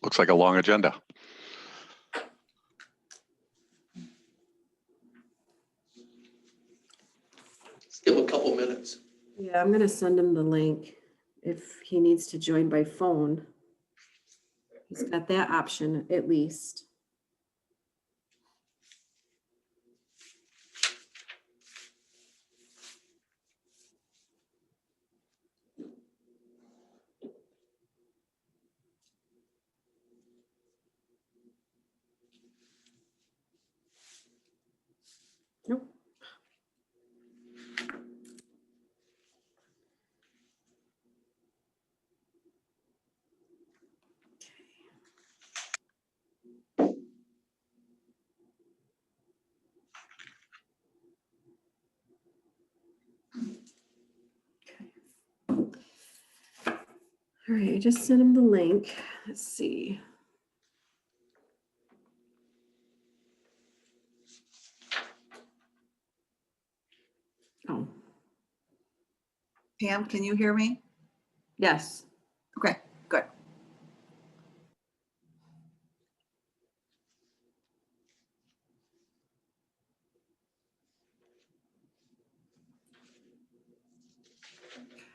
Looks like a long agenda. Let's give him a couple minutes. Yeah, I'm gonna send him the link if he needs to join by phone. He's got that option at least. Nope. All right, I just sent him the link. Let's see. Oh, Pam, can you hear me? yes. Okay, good.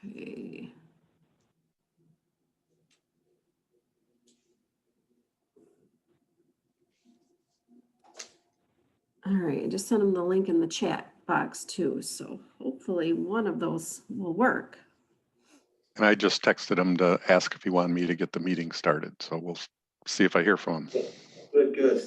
Okay. All right, I just sent him the link in the chat box too, so hopefully one of those will work. And I just texted him to ask if he wanted me to get the meeting started. So we'll see if I hear from him. Good, good.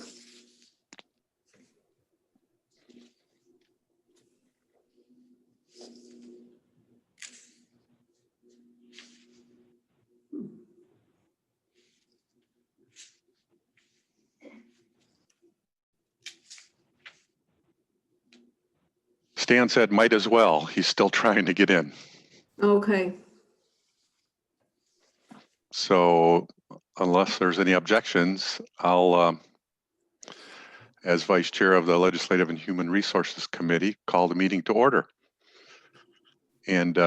Stan said, might as well. He's still trying to get in. Okay, So unless there's any objections, I'll, as vice chair of the Legislative and Human Resources Committee, call the meeting to order. And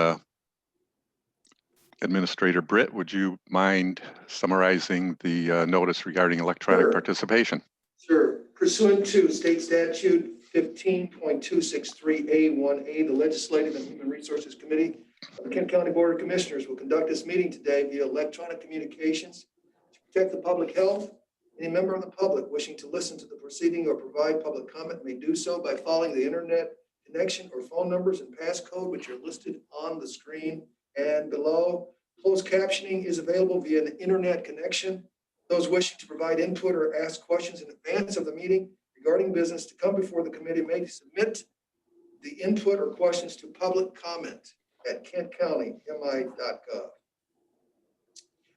Administrator Britt, would you mind summarizing the notice regarding electronic Sure. participation? Sure. Pursuant to State Statute 15.263A1A, the Legislative and Human Resources Committee of the Kent County Board of Commissioners will conduct this meeting today via electronic communications to protect the public health. Any member of the public wishing to listen to the proceeding or provide public comment may do so by following the internet connection or phone numbers and passcode, which are listed on the screen and below. Closed captioning is available via an internet connection. Those wishing to provide input or ask questions in advance of the meeting regarding business to come before the committee may submit the input or questions to public comment at kentcountymi.gov.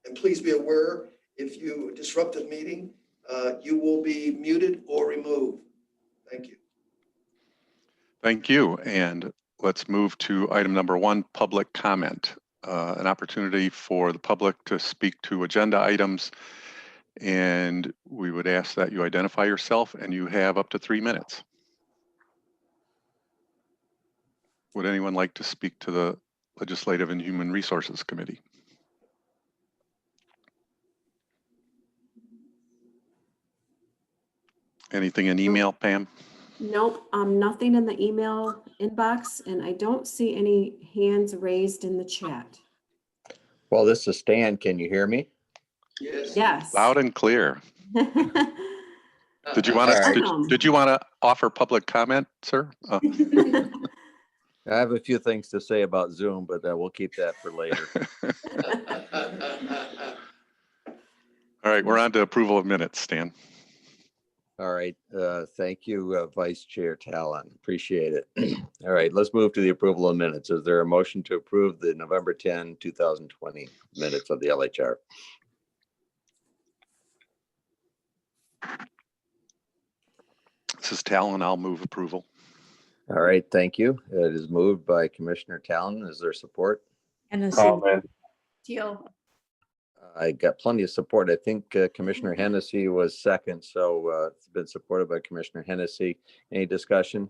And please be aware, if you disrupt the meeting, you will be muted or removed. Thank you. Thank you. And let's move to item number 1, public comment. An opportunity for the public to speak to agenda items. And we would ask that you identify yourself, and you have up to 3 minutes. Would anyone like to speak to the Legislative and Human Resources Committee? Anything in email, Pam? nope, nothing in the email inbox, and I don't see any hands raised in the chat. Well, this is Stan. Can you hear me? Yes. Yes. Loud and clear. Did you want All right. to, did you want to offer public comment, sir? I have a few things to say about Zoom, but we'll keep that for later. All right, we're on to approval of minutes, Stan. All right. Thank you, Vice Chair Talon. Appreciate it. All right, let's move to the approval of minutes. Is there a motion to approve the November 10, 2020 minutes of the LHR? This is Talon. I'll move approval. All right, thank you. It is moved by Commissioner Talon. Is there support? Teal. I got plenty of support. I think Commissioner Hennessy was second, so it's been supported by Commissioner Hennessy. Any discussion?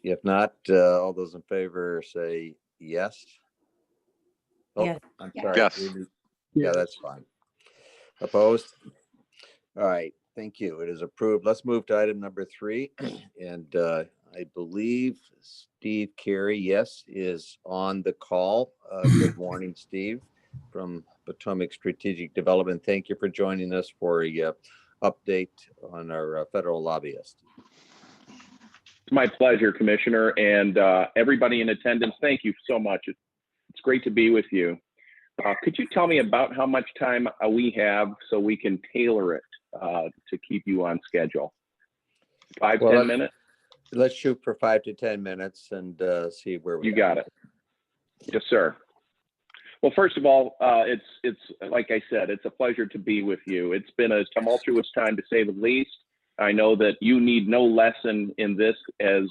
If not, all those in favor say yes. Oh, Yes. I'm sorry. Yes. Yeah, that's fine. Opposed? All right, thank you. It is approved. Let's move to item number 3. And I believe Steve Carey, yes, is on the call. Good morning, Steve, from Potomac Strategic Development. Thank you for joining us for a update on our federal lobbyist. It's my pleasure, Commissioner, and everybody in attendance, thank you so much. It's great to be with you. Could you tell me about how much time we have so we can tailor it to keep you on schedule? 5-10 minutes? Let's shoot for 5 to 10 minutes and see where we You got it. Yes, sir. Well, first of all, it's like I said, it's a pleasure to be with you. It's been a tumultuous time, to say the least. I know that you need no lesson in this as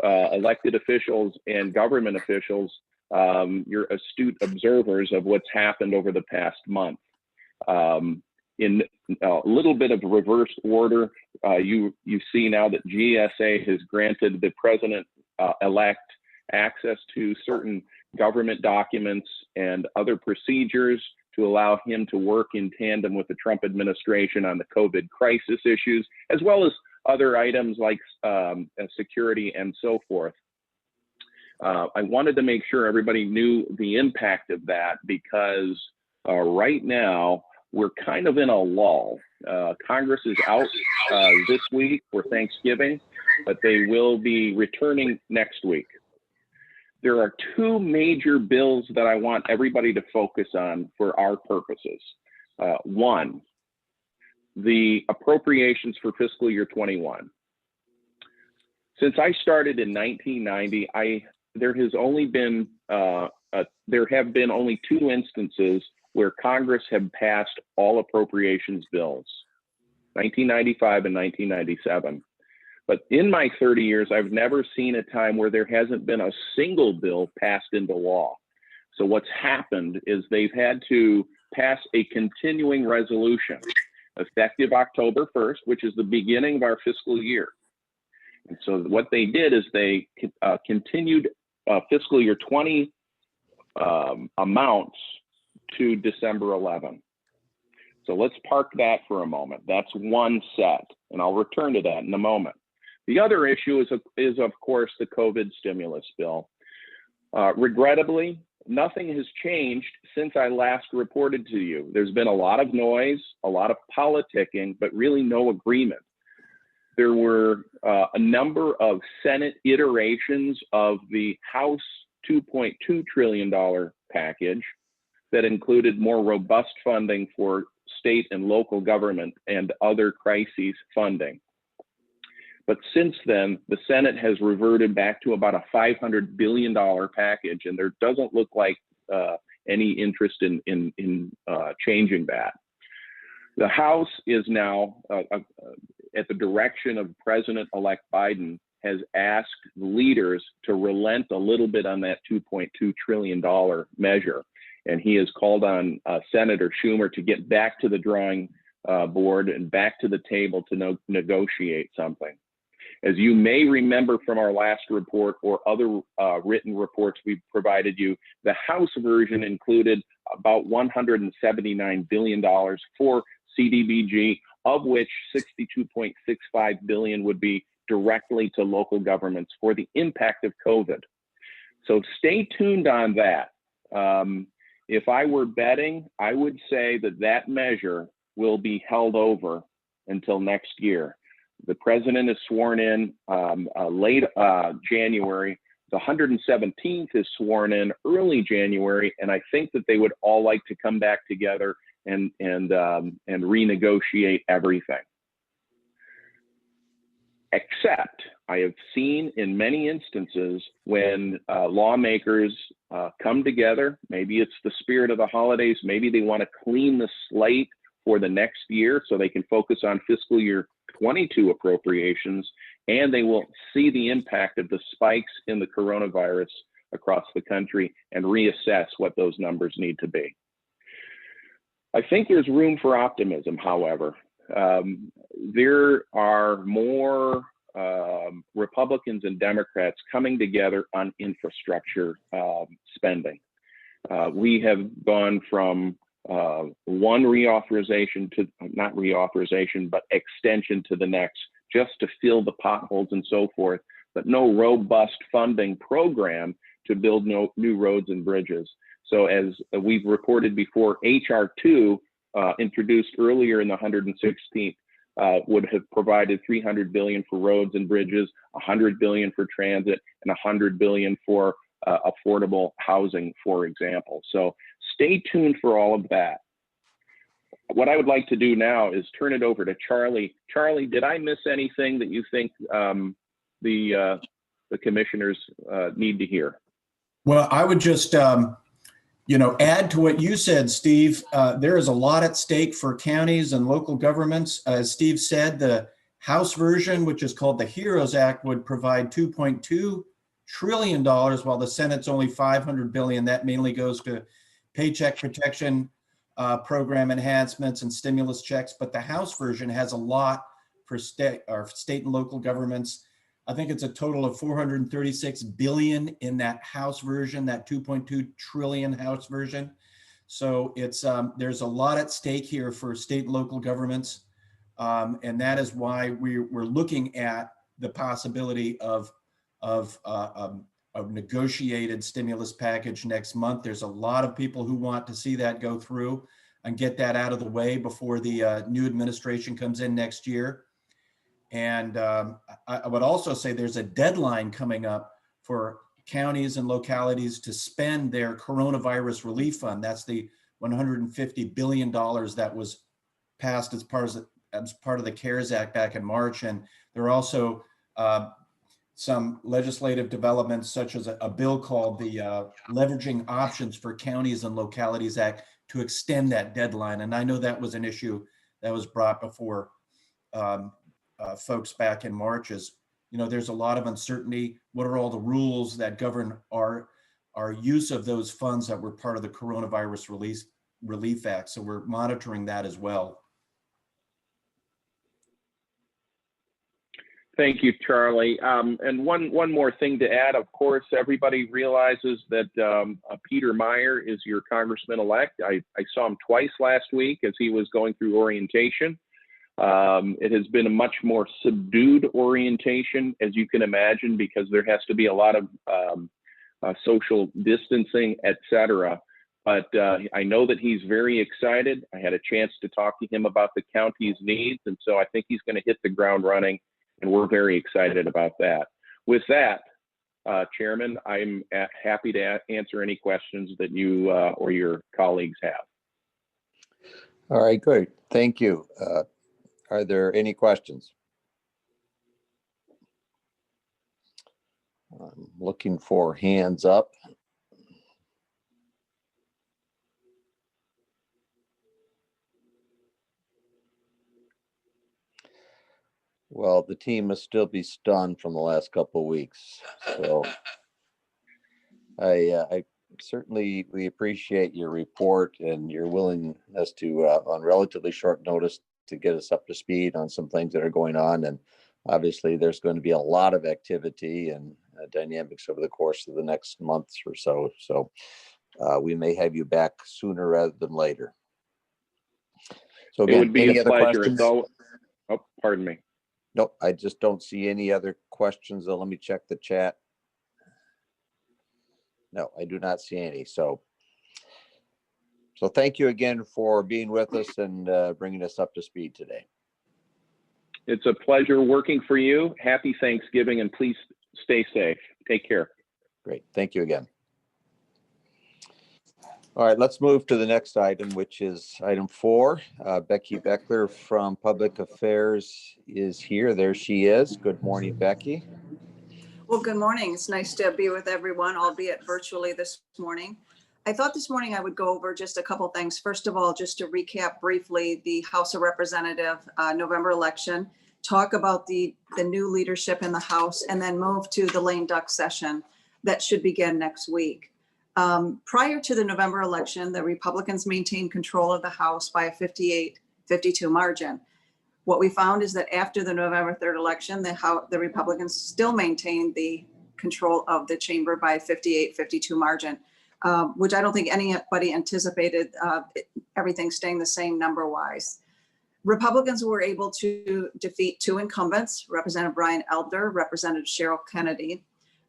elected officials and government officials. You're astute observers of what's happened over the past month. In a little bit of reverse order, you see now that GSA has granted the president-elect access to certain government documents and other procedures to allow him to work in tandem with the Trump administration on the COVID crisis issues, as well as other items like security and so forth. I wanted to make sure everybody knew the impact of that, because right now we're kind of in a lull. Congress is out this week for Thanksgiving, but they will be returning next week. There are 2 major bills that I want everybody to focus on for our purposes. One, the appropriations for fiscal year 21. Since I started in 1990, there have been only 2 instances where Congress have passed all appropriations bills, 1995 and 1997. But in my 30 years, I've never seen a time where there hasn't been a single bill passed into law. So what's happened is they've had to pass a continuing resolution effective October 1st, which is the beginning of our fiscal year. And so what they did is they continued fiscal year 20 amounts to December 11. So let's park that for a moment. That's one set, and I'll return to that in a moment. The other issue is of course, the COVID stimulus bill. Regrettably, nothing has changed since I last reported to you. There's been a lot of noise, a lot of politicking, but really no agreement. There were a number of Senate iterations of the House $2.2 trillion package that included more robust funding for state and local government and other crises funding. But since then, the Senate has reverted back to about a $500 billion package, and there doesn't look like any interest in changing that. The House is now, at the direction of President-elect Biden, has asked leaders to relent a little bit on that $2.2 trillion measure. And he has called on Senator Schumer to get back to the drawing board and back to the table to negotiate something. As you may remember from our last report or other written reports we've provided you, the House version included about $179 billion for CDBG, of which $62.65 billion would be directly to local governments for the impact of COVID. So stay tuned on that. If I were betting, I would say that that measure will be held over until next year. The president is sworn in late January. The 117th is sworn in early January, and I think that they would all like to come back together and renegotiate everything. Except I have seen in many instances when lawmakers come together, maybe it's the spirit of the holidays, maybe they want to clean the slate for the next year so they can focus on fiscal year 22 appropriations, and they will see the impact of the spikes in the coronavirus across the country and reassess what those numbers need to be. I think there's room for optimism, however. There are more Republicans and Democrats coming together on infrastructure spending. We have gone from one reauthorization to, not reauthorization, but extension to the next, just to fill the potholes and so forth, but no robust funding program to build new roads and bridges. So as we've reported before, HR 2 introduced earlier in the 116th would have provided $300 billion for roads and bridges, $100 billion for transit, and $100 billion for affordable housing, for example. So stay tuned for all of that. What I would like to do now is turn it over to Charlie. Charlie, did I miss anything that you think the commissioners need to hear? Well, I would just, add to what you said, Steve. There is a lot at stake for counties and local governments. As Steve said, the House version, which is called the HEROES Act, would provide $2.2 trillion, while the Senate's only $500 billion. That mainly goes to paycheck protection program enhancements and stimulus checks. But the House version has a lot for state and local governments. I think it's a total of $436 billion in that House version, that 2.2 trillion House version. So it's there's a lot at stake here for state and local governments. And that is why we're looking at the possibility of a negotiated stimulus package next month. There's a lot of people who want to see that go through and get that out of the way before the new administration comes in next year. And I would also say there's a deadline coming up for counties and localities to spend their coronavirus relief fund. That's the $150 billion that was passed as part of the CARES Act back in March. And there are also some legislative developments, such as a bill called the Leveraging Options for Counties and Localities Act, to extend that deadline. And I know that was an issue that was brought before folks back in March. Is, there's a lot of uncertainty. What are all the rules that govern our use of those funds that were part of the Coronavirus Relief Act? So we're monitoring that as well. Thank you, Charlie. And one more thing to add. Of course, everybody realizes that Peter Meijer is your congressman-elect. I saw him twice last week as he was going through orientation. It has been a much more subdued orientation, as you can imagine, because there has to be a lot of social distancing, etc. But I know that he's very excited. I had a chance to talk to him about the county's needs, and so I think he's going to hit the ground running, and we're very excited about that. With that, Chairman, I'm happy to answer any questions that you or your colleagues have. All right, good. Thank you. Are there any questions? I'm looking for hands up. Well, the team must still be stunned from the last couple of weeks. So I certainly, we appreciate your report and your willingness to, on relatively short notice, to get us up to speed on some things that are going on. And obviously there's going to be a lot of activity and dynamics over the course of the next months or so. So we may have you back sooner rather than later. So again, it would be any a other pleasure. questions? Oh, pardon me. Nope, I just don't see any other questions. Let me check the chat. No, I do not see any. So thank you again for being with us and bringing us up to speed today. It's a pleasure working for you. Happy Thanksgiving, and please stay safe. Take care. Great. Thank you again. All right, let's move to the next item, which is item 4. Becky Beckler from Public Affairs is here. There she is. Good morning, Becky. Well, good morning. It's nice to be with everyone, albeit virtually this morning. I thought this morning I would go over just a couple things. First of all, just to recap briefly the House of Representatives November election, talk about the new leadership in the House, and then move to the lame duck session that should begin next week. Prior to the November election, the Republicans maintained control of the House by a 58-52 margin. What we found is that after the November 3rd election, the Republicans still maintained the control of the chamber by a 58-52 margin. which I don't think anybody anticipated everything staying the same number-wise. Republicans were able to defeat 2 incumbents, Representative Brian Elder, Representative Cheryl Kennedy,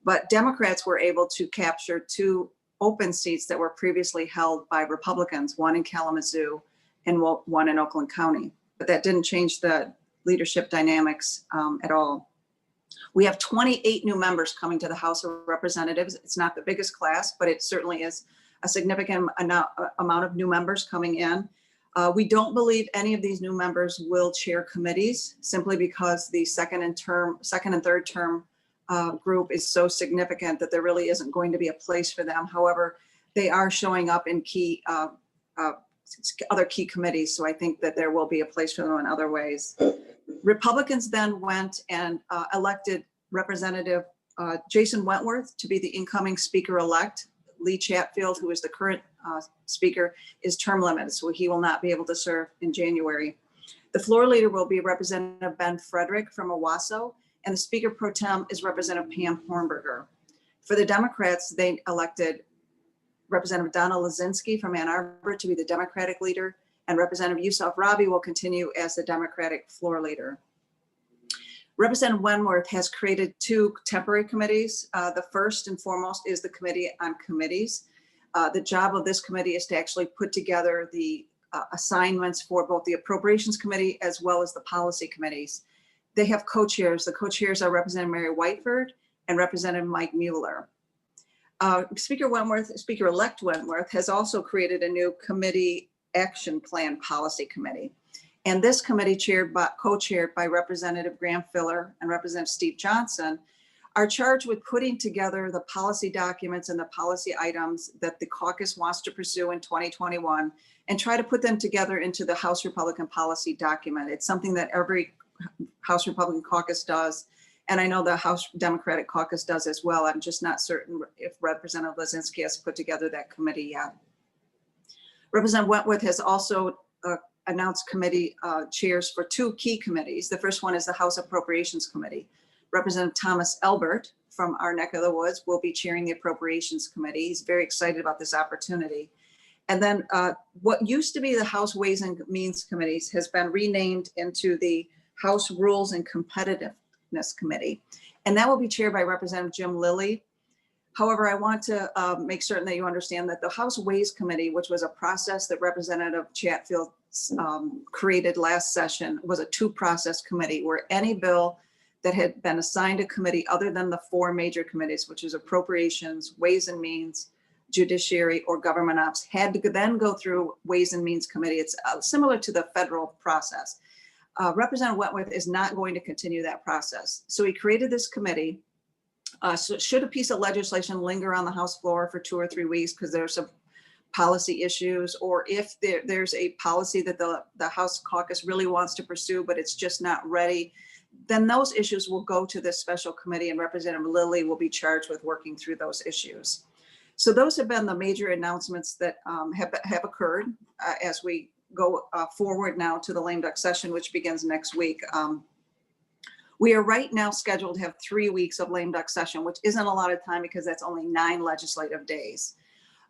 but Democrats were able to capture 2 open seats that were previously held by Republicans, one in Kalamazoo and one in Oakland County. But that didn't change the leadership dynamics at all. We have 28 new members coming to the House of Representatives. It's not the biggest class, but it certainly is a significant amount of new members coming in. We don't believe any of these new members will chair committees simply because the second and third term group is so significant that there really isn't going to be a place for them. However, they are showing up in key other key committees, so I think that there will be a place for them in other ways. Republicans then went and elected Representative Jason Wentworth to be the incoming speaker-elect. Lee Chatfield, who is the current speaker, is term limited, so he will not be able to serve in January. The floor leader will be Representative Ben Frederick from Owasso, and the speaker pro tem is Representative Pam Hornberger. For the Democrats, they elected Representative Donna Lazinski from Ann Arbor to be the Democratic leader, and Representative Yusuf Rabi will continue as the Democratic floor leader. Representative Wentworth has created 2 temporary committees. The first and foremost is the Committee on Committees. The job of this committee is to actually put together the assignments for both the Appropriations Committee as well as the policy committees. They have co-chairs. The co-chairs are Representative Mary Whiteford and Representative Mike Mueller. Speaker-elect Wentworth has also created a new Committee Action Plan Policy Committee. And this committee, co-chaired by Representative Graham Filler and Representative Steve Johnson, are charged with putting together the policy documents and the policy items that the caucus wants to pursue in 2021 and try to put them together into the House Republican policy document. It's something that every House Republican caucus does. And I know the House Democratic caucus does as well. I'm just not certain if Representative Lazinski has put together that committee yet. Representative Wentworth has also announced committee chairs for 2 key committees. The first one is the House Appropriations Committee. Representative Thomas Elbert from our neck of the woods will be chairing the Appropriations Committee. He's very excited about this opportunity. And then what used to be the House Ways and Means Committees has been renamed into the House Rules and Competitiveness Committee. And that will be chaired by Representative Jim Lilly. However, I want to make certain that you understand that the House Ways Committee, which was a process that Representative Chatfield created last session, was a 2-process committee where any bill that had been assigned a committee other than the 4 major committees, which is Appropriations, Ways and Means, Judiciary, or Government Ops, had to then go through Ways and Means Committee. It's similar to the federal process. Representative Wentworth is not going to continue that process. So he created this committee. So should a piece of legislation linger on the House floor for 2 or 3 weeks because there's some policy issues, or if there's a policy that the House caucus really wants to pursue, but it's just not ready, then those issues will go to this special committee and Representative Lilly will be charged with working through those issues. So those have been the major announcements that have occurred as we go forward now to the lame duck session, which begins next week. We are right now scheduled to have 3 weeks of lame duck session, which isn't a lot of time because that's only 9 legislative days.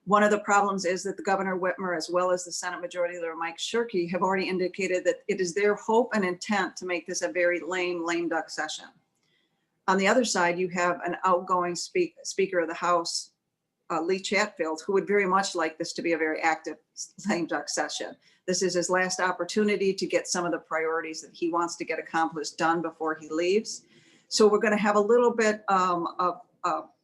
One of the problems is that the Governor Whitmer, as well as the Senate Majority Leader Mike Shirkey, have already indicated that it is their hope and intent to make this a very lame duck session. On the other side, you have an outgoing Speaker of the House, Lee Chatfield, who would very much like this to be a very active lame duck session. This is his last opportunity to get some of the priorities that he wants to get accomplished done before he leaves. So we're going to have a little bit of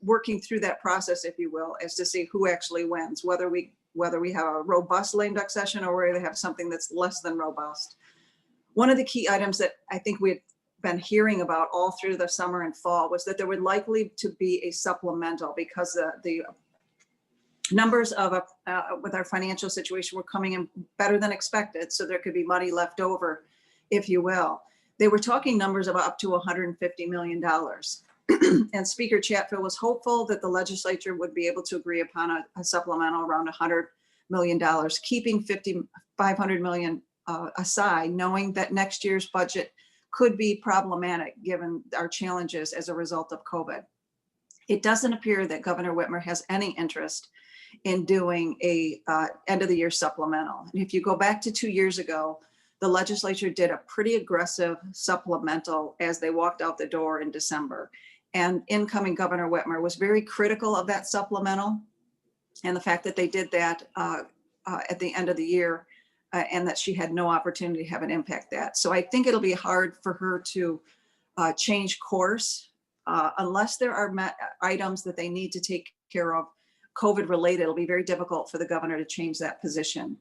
working through that process, if you will, as to see who actually wins, whether we have a robust lame duck session or whether they have something that's less than robust. One of the key items that I think we had been hearing about all through the summer and fall was that there would likely to be a supplemental because the numbers of with our financial situation were coming in better than expected. So there could be money left over, if you will. They were talking numbers of up to $150 million. And Speaker Chatfield was hopeful that the legislature would be able to agree upon a supplemental around $100 million, keeping $500 million aside, knowing that next year's budget could be problematic given our challenges as a result of COVID. It doesn't appear that Governor Whitmer has any interest in doing a end of the year supplemental. And if you go back to 2 years ago, the legislature did a pretty aggressive supplemental as they walked out the door in December. And incoming Governor Whitmer was very critical of that supplemental and the fact that they did that at the end of the year and that she had no opportunity to have an impact that. So I think it'll be hard for her to change course unless there are items that they need to take care of COVID related. It'll be very difficult for the governor to change that position.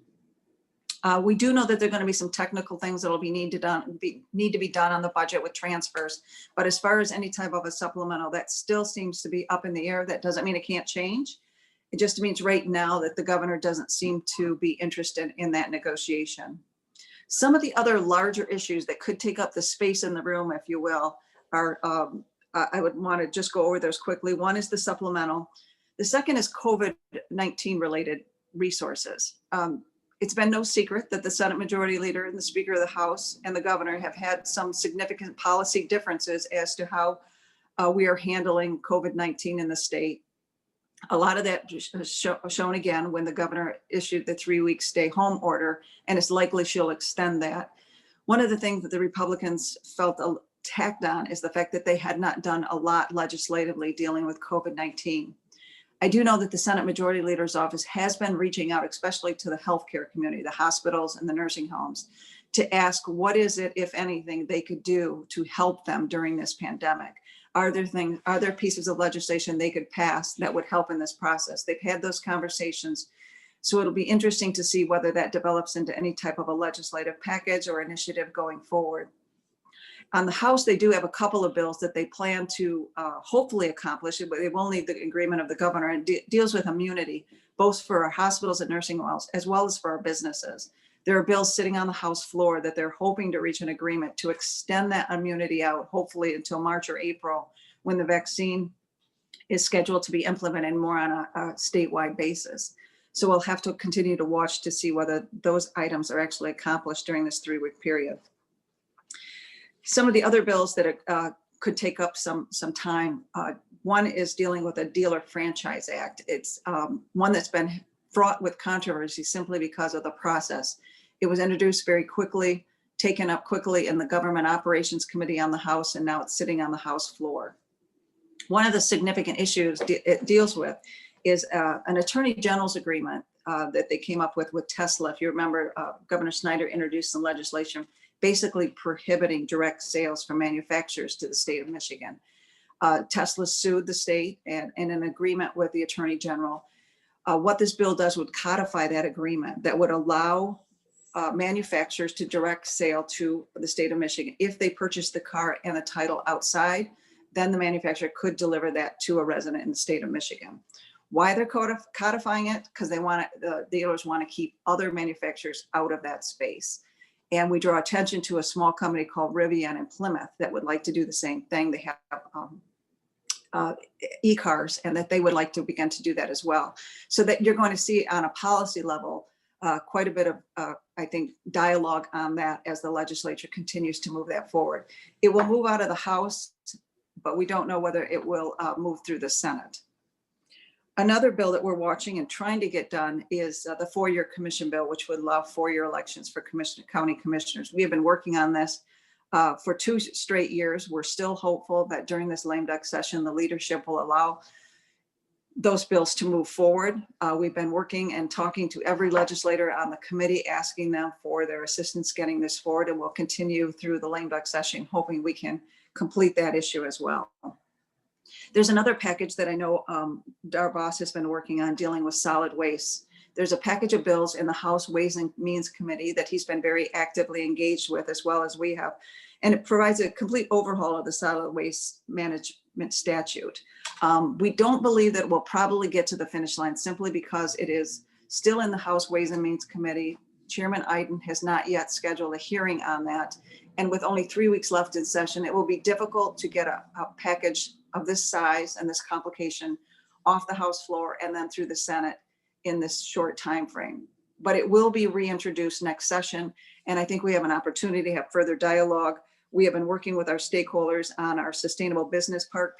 We do know that there are going to be some technical things that will need to be done on the budget with transfers. But as far as any type of a supplemental, that still seems to be up in the air. That doesn't mean it can't change. It just means right now that the governor doesn't seem to be interested in that negotiation. Some of the other larger issues that could take up the space in the room, if you will, are, I would want to just go over those quickly. One is the supplemental. The second is COVID-19 related resources. It's been no secret that the Senate Majority Leader and the Speaker of the House and the governor have had some significant policy differences as to how we are handling COVID-19 in the state. A lot of that is shown again when the governor issued the 3-week stay home order, and it's likely she'll extend that. One of the things that the Republicans felt tacked on is the fact that they had not done a lot legislatively dealing with COVID-19. I do know that the Senate Majority Leader's office has been reaching out, especially to the healthcare community, the hospitals and the nursing homes, to ask what is it, if anything, they could do to help them during this pandemic. Are there pieces of legislation they could pass that would help in this process? They've had those conversations. So it'll be interesting to see whether that develops into any type of a legislative package or initiative going forward. On the House, they do have a couple of bills that they plan to hopefully accomplish, but they will need the agreement of the governor, and deals with immunity, both for our hospitals and nursing homes, as well as for our businesses. There are bills sitting on the House floor that they're hoping to reach an agreement to extend that immunity out, hopefully until March or April, when the vaccine is scheduled to be implemented more on a statewide basis. So we'll have to continue to watch to see whether those items are actually accomplished during this 3-week period. Some of the other bills that could take up some time. One is dealing with a Dealer Franchise Act. It's one that's been fraught with controversy simply because of the process. It was introduced very quickly, taken up quickly in the Government Operations Committee on the House, and now it's sitting on the House floor. One of the significant issues it deals with is an Attorney General's agreement that they came up with Tesla. If you remember, Governor Snyder introduced some legislation basically prohibiting direct sales from manufacturers to the state of Michigan. Tesla sued the state and in an agreement with the Attorney General. What this bill does would codify that agreement that would allow manufacturers to direct sale to the state of Michigan. If they purchase the car and the title outside, then the manufacturer could deliver that to a resident in the state of Michigan. Why they're codifying it? Because the dealers want to keep other manufacturers out of that space. And we draw attention to a small company called Rivian in Plymouth that would like to do the same thing. They have e-cars, and that they would like to begin to do that as well. So that you're going to see on a policy level quite a bit of, I think, dialogue on that as the legislature continues to move that forward. It will move out of the House, but we don't know whether it will move through the Senate. Another bill that we're watching and trying to get done is the 4-year commission bill, which would allow 4-year elections for county commissioners. We have been working on this for 2 straight years. We're still hopeful that during this lame duck session, the leadership will allow those bills to move forward. We've been working and talking to every legislator on the committee, asking them for their assistance getting this forward, and we'll continue through the lame duck session, hoping we can complete that issue as well. There's another package that I know our boss has been working on dealing with solid waste. There's a package of bills in the House Ways and Means Committee that he's been very actively engaged with, as well as we have. And it provides a complete overhaul of the solid waste management statute. We don't believe that we'll probably get to the finish line simply because it is still in the House Ways and Means Committee. Chairman Iden has not yet scheduled a hearing on that. And with only 3 weeks left in session, it will be difficult to get a package of this size and this complication off the House floor and then through the Senate in this short time frame. But it will be reintroduced next session, and I think we have an opportunity to have further dialogue. We have been working with our stakeholders on our Sustainable Business Park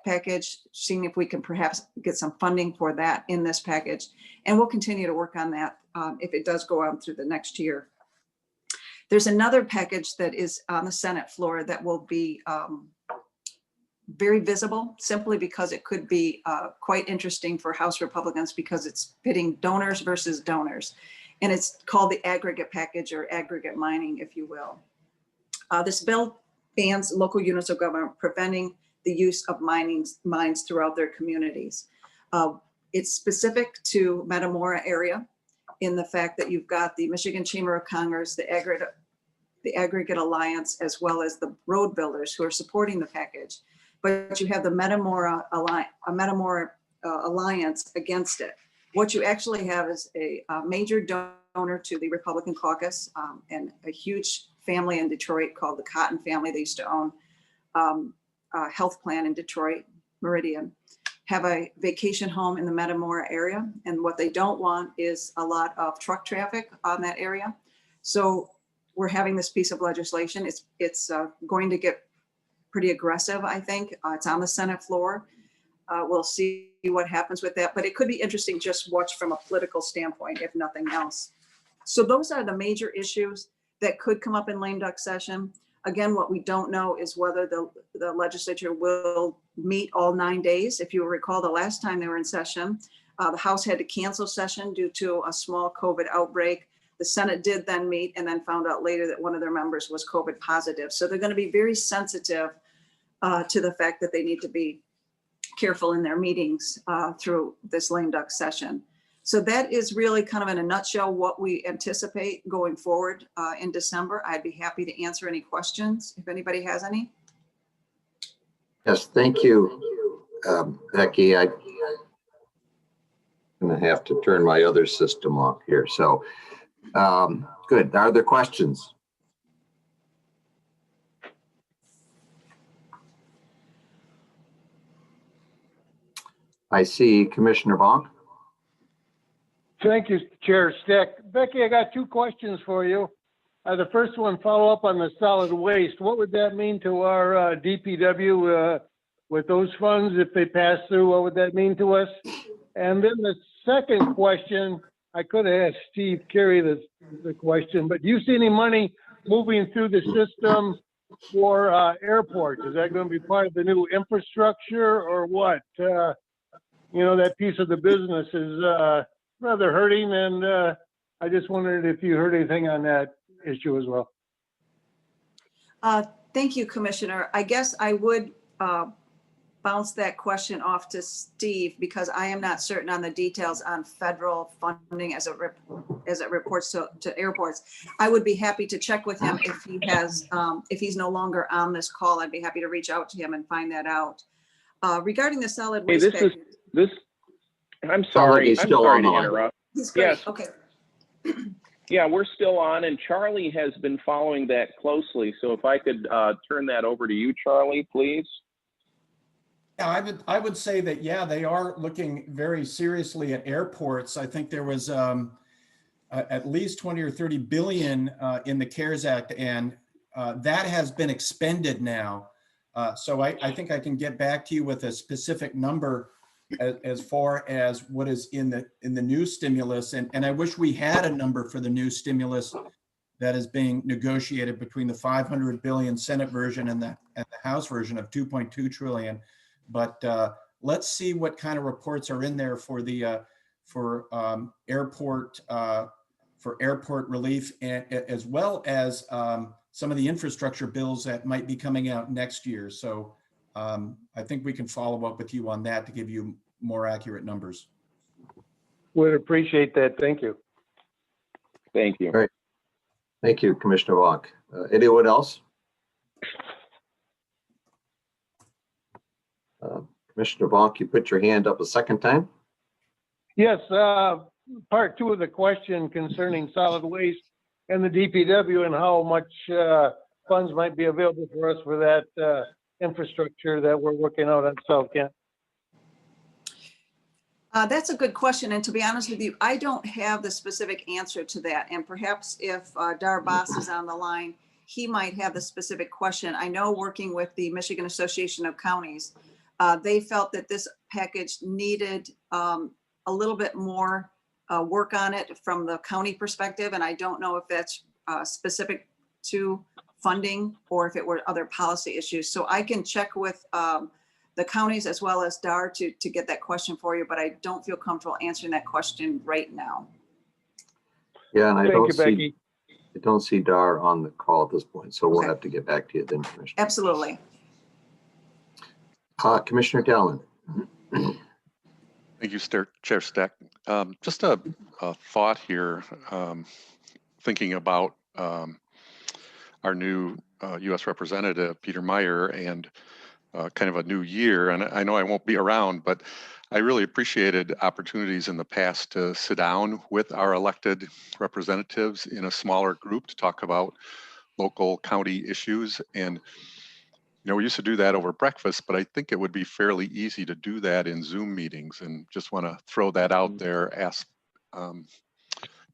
package, seeing if we can perhaps get some funding for that in this package. And we'll continue to work on that if it does go on through the next year. There's another package that is on the Senate floor that will be very visible, simply because it could be quite interesting for House Republicans, because it's pitting donors versus donors. And it's called the aggregate package, or aggregate mining, if you will. This bill bans local units of government preventing the use of mines throughout their communities. It's specific to Metamora area, in the fact that you've got the Michigan Chamber of Commerce, the Aggregate Alliance, as well as the road builders who are supporting the package. But you have the Metamora Alliance against it. What you actually have is a major donor to the Republican caucus, and a huge family in Detroit called the Cotton family. They used to own a health plan in Detroit, Meridian, have a vacation home in the Metamora area. And what they don't want is a lot of truck traffic on that area. So we're having this piece of legislation. It's going to get pretty aggressive, I think. It's on the Senate floor. We'll see what happens with that, but it could be interesting, just watch from a political standpoint, if nothing else. So those are the major issues that could come up in lame duck session. Again, what we don't know is whether the legislature will meet all 9 days. If you recall, the last time they were in session, the House had to cancel session due to a small COVID outbreak. The Senate did then meet, and then found out later that one of their members was COVID positive. So they're going to be very sensitive to the fact that they need to be careful in their meetings through this lame duck session. So that is really kind of in a nutshell what we anticipate going forward in December. I'd be happy to answer any questions if anybody has any. Yes, thank you, Becky. I'm going to have to turn my other system off here. So, good. Are there questions? I see Commissioner Bonk. Thank you, Chair Stick. Becky, I got two questions for you. The first one, follow up on the solid waste. What would that mean to our DPW with those funds if they pass through? What would that mean to us? And then the second question, I could have asked Steve Carey the question, but do you see any money moving through the system for airports? Is that going to be part of the new infrastructure, or what? That piece of the business is rather hurting, and I just wondered if you heard anything on that issue as well. Thank you, Commissioner. I guess I would bounce that question off to Steve, because I am not certain on the details on federal funding as it reports to airports. I would be happy to check with him if he has, if he's no longer on this call. I'd be happy to reach out to him and find that out. Regarding the solid waste package. I'm sorry. I'm sorry to interrupt. He's great. Yes. Okay. Yeah, we're still on, and Charlie has been following that closely. So if I could turn that over to you, Charlie, please. Yeah, I would say that, yeah, they are looking very seriously at airports. I think there was at least 20 or 30 billion in the CARES Act, and that has been expended now. So I think I can get back to you with a specific number as far as what is in the new stimulus. And I wish we had a number for the new stimulus that is being negotiated between the 500 billion Senate version and the House version of 2.2 trillion. But let's see what kind of reports are in there for the airport relief, and as well as some of the infrastructure bills that might be coming out next year. So I think we can follow up with you on that to give you more accurate numbers. Would appreciate that. Thank you. Thank you. All right. Thank you, Commissioner Bonk. Anyone else? Commissioner Bonk, you put your hand up a second time. Yes, part two of the question concerning solid waste and the DPW and how much funds might be available for us for that infrastructure that we're working out on South Kent. That's a good question. And to be honest with you, I don't have the specific answer to that. And perhaps if Dar Boss is on the line, he might have the specific question. I know, working with the Michigan Association of Counties, They felt that this package needed a little bit more work on it from the county perspective. And I don't know if that's specific to funding or if it were other policy issues. So I can check with the counties as well as DAR to get that question for you, but I don't feel comfortable answering that question right now. Yeah, and I Thank you, don't see, Becky. I don't see Dar on the call at this point, so we'll Okay. have to get back to you then, Commissioner. Absolutely. Commissioner Talon. Thank you, Chair Steck. Just a thought here, thinking about our new U.S. Representative, Peter Meyer, and kind of a new year. And I know I won't be around, but I really appreciated opportunities in the past to sit down with our elected representatives in a smaller group to talk about local county issues. And we used to do that over breakfast, but I think it would be fairly easy to do that in Zoom meetings, and just want to throw that out there. Ask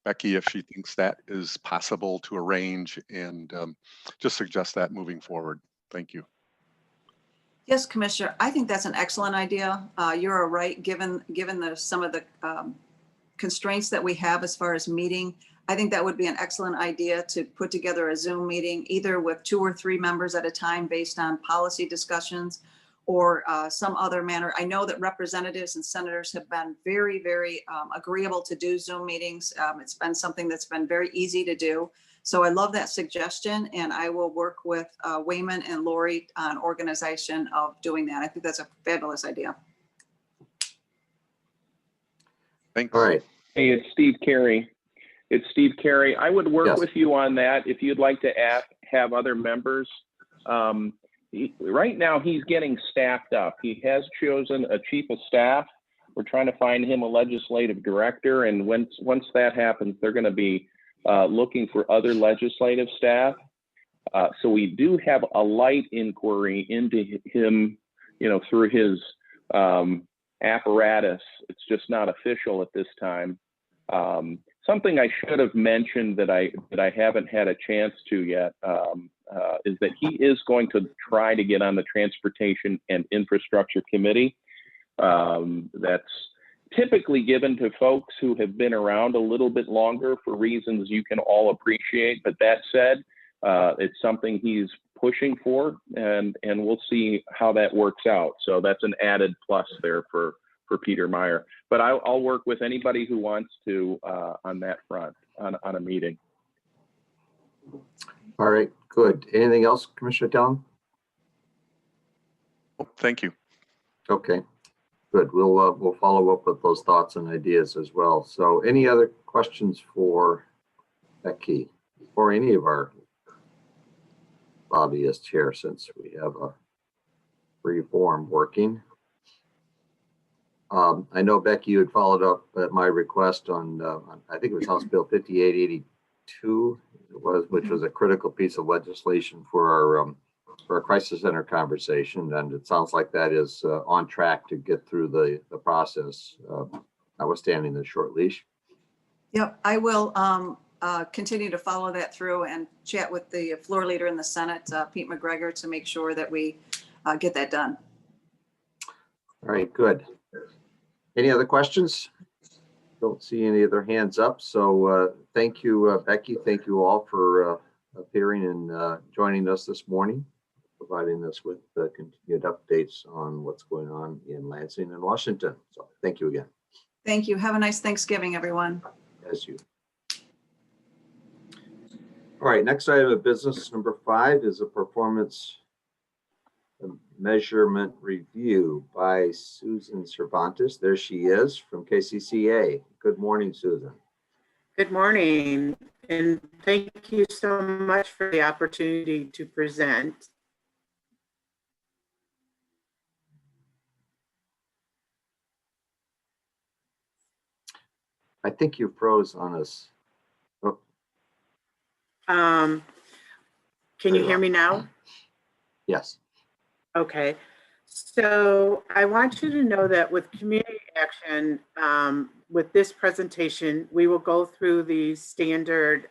Becky if she thinks that is possible to arrange, and just suggest that moving forward. Thank you. Yes, Commissioner, I think that's an excellent idea. You're right, given some of the constraints that we have as far as meeting. I think that would be an excellent idea to put together a Zoom meeting, either with 2 or 3 members at a time based on policy discussions or some other manner. I know that representatives and senators have been very, very agreeable to do Zoom meetings. It's been something that's been very easy to do. So I love that suggestion, and I will work with Wayman and Lori on organization of doing that. I think that's a fabulous idea. Thanks. All right. Hey, it's Steve Carey. I would work Yes. with you on that if you'd like to have other members. Right now, he's getting staffed up. He has chosen a chief of staff. We're trying to find him a legislative director, and once that happens, they're going to be looking for other legislative staff. So we do have a light inquiry into him, through his apparatus. It's just not official at this time. Something I should have mentioned that I haven't had a chance to yet is that he is going to try to get on the Transportation and Infrastructure Committee. That's typically given to folks who have been around a little bit longer for reasons you can all appreciate. But that said, it's something he's pushing for, and we'll see how that works out. So that's an added plus there for Peter Meyer. But I'll work with anybody who wants to on that front, on a meeting. All right, good. Anything else, Commissioner Talon? Thank you. Okay, good. We'll follow up with those thoughts and ideas as well. So any other questions for Becky or any of our lobbyists here, since we have a free form working? I know, Becky, you had followed up at my request on I think it was House Bill 5882, which was a critical piece of legislation for our crisis center conversation, and it sounds like that is on track to get through the process, notwithstanding the short leash. Yep, I will continue to follow that through and chat with the floor leader in the Senate, Pete McGregor, to make sure that we get that done. All right, good. Any other questions? Don't see any other hands up. So thank you, Becky. Thank you all for appearing and joining us this morning, providing us with continued updates on what's going on in Lansing and Washington. So thank you again. Thank you. Have a nice Thanksgiving, everyone. As you. All right, next item of business, number 5, is a performance measurement review by Susan Cervantes. There she is from KCCA. Good morning, Susan. Good morning, and thank you so much for the opportunity to present. I think you froze on us. Oh. Can you hear me now? Yes. Okay, so I want you to know that with community action, with this presentation, we will go through the standard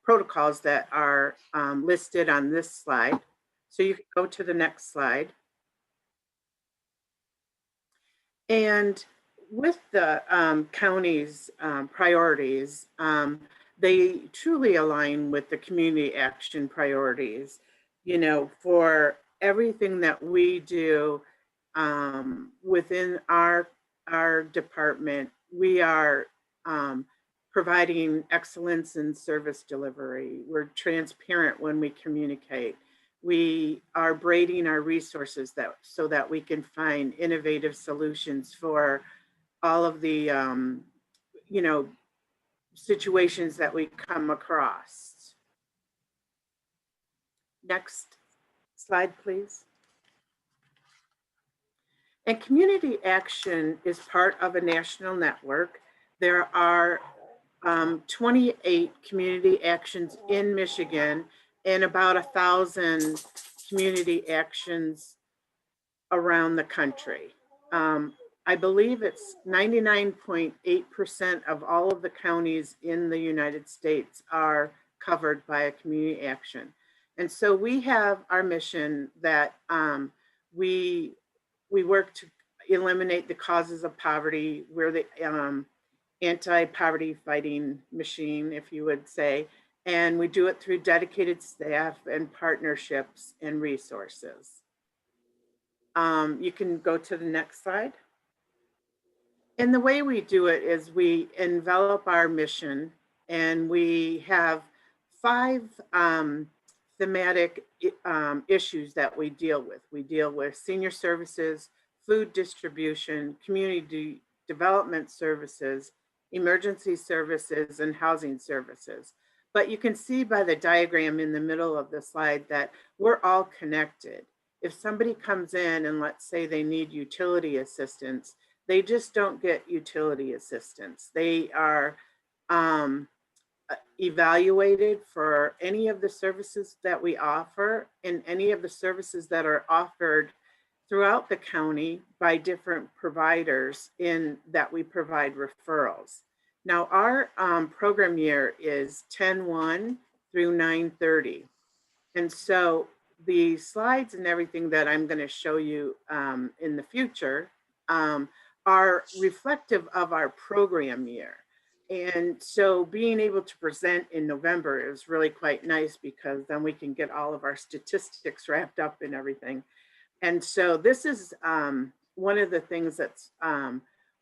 protocols that are listed on this slide. So you can go to the next slide. And with the county's priorities, they truly align with the community action priorities. You know, for everything that we do within our department, we are providing excellence in service delivery. We're transparent when we communicate. We are braiding our resources so that we can find innovative solutions for all of the you know, situations that we come across. Next slide, please. And community action is part of a national network. There are 28 community actions in Michigan and about 1,000 community actions around the country. I believe it's 99.8% of all of the counties in the United States are covered by a community action. And so we have our mission that we work to eliminate the causes of poverty. We're the anti-poverty fighting machine, if you would say, and we do it through dedicated staff and partnerships and resources. You can go to the next slide. And the way we do it is we envelop our mission, and we have 5 thematic issues that we deal with. We deal with senior services, food distribution, community development services, emergency services, and housing services. But you can see by the diagram in the middle of the slide that we're all connected. If somebody comes in and let's say they need utility assistance, they just don't get utility assistance. They are evaluated for any of the services that we offer and any of the services that are offered throughout the county by different providers in that we provide referrals. Now our program year is 10/1 through 9/30. And so the slides and everything that I'm going to show you in the future are reflective of our program year. And so being able to present in November is really quite nice because then we can get all of our statistics wrapped up and everything. And so this is one of the things that's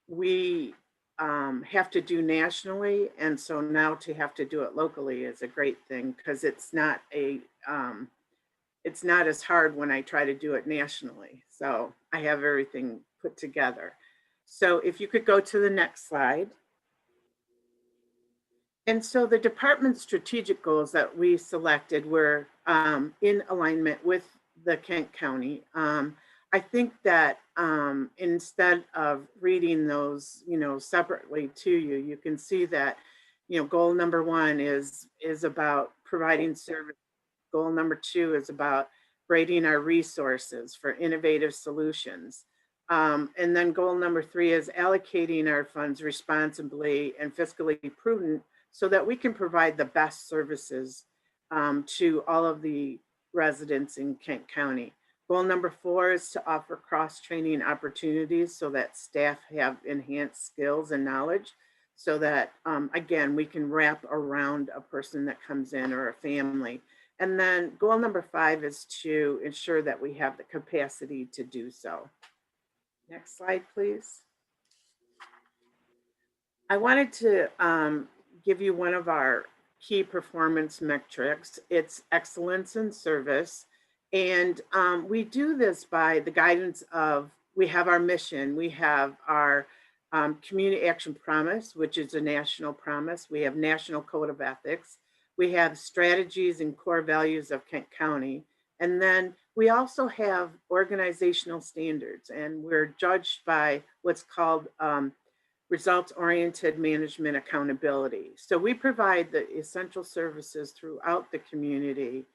we have to do nationally. And so now to have to do it locally is a great thing because it's not as hard when I try to do it nationally. So I have everything put together. So if you could go to the next slide. And so the department's strategic goals that we selected were in alignment with the Kent County. I think that instead of reading those, separately to you, you can see that, goal number 1 is about providing service. Goal number 2 is about braiding our resources for innovative solutions. And then goal number 3 is allocating our funds responsibly and fiscally prudent so that we can provide the best services to all of the residents in Kent County. Goal number 4 is to offer cross-training opportunities so that staff have enhanced skills and knowledge so that, again, we can wrap around a person that comes in or a family. And then goal number 5 is to ensure that we have the capacity to do so. Next slide, please. I wanted to give you one of our key performance metrics. It's excellence in service. And we do this by the guidance of, we have our mission, we have our community action promise, which is a national promise. We have national code of ethics. We have strategies and core values of Kent County. And then we also have organizational standards, and we're judged by what's called results-oriented management accountability. So we provide the essential services throughout the community,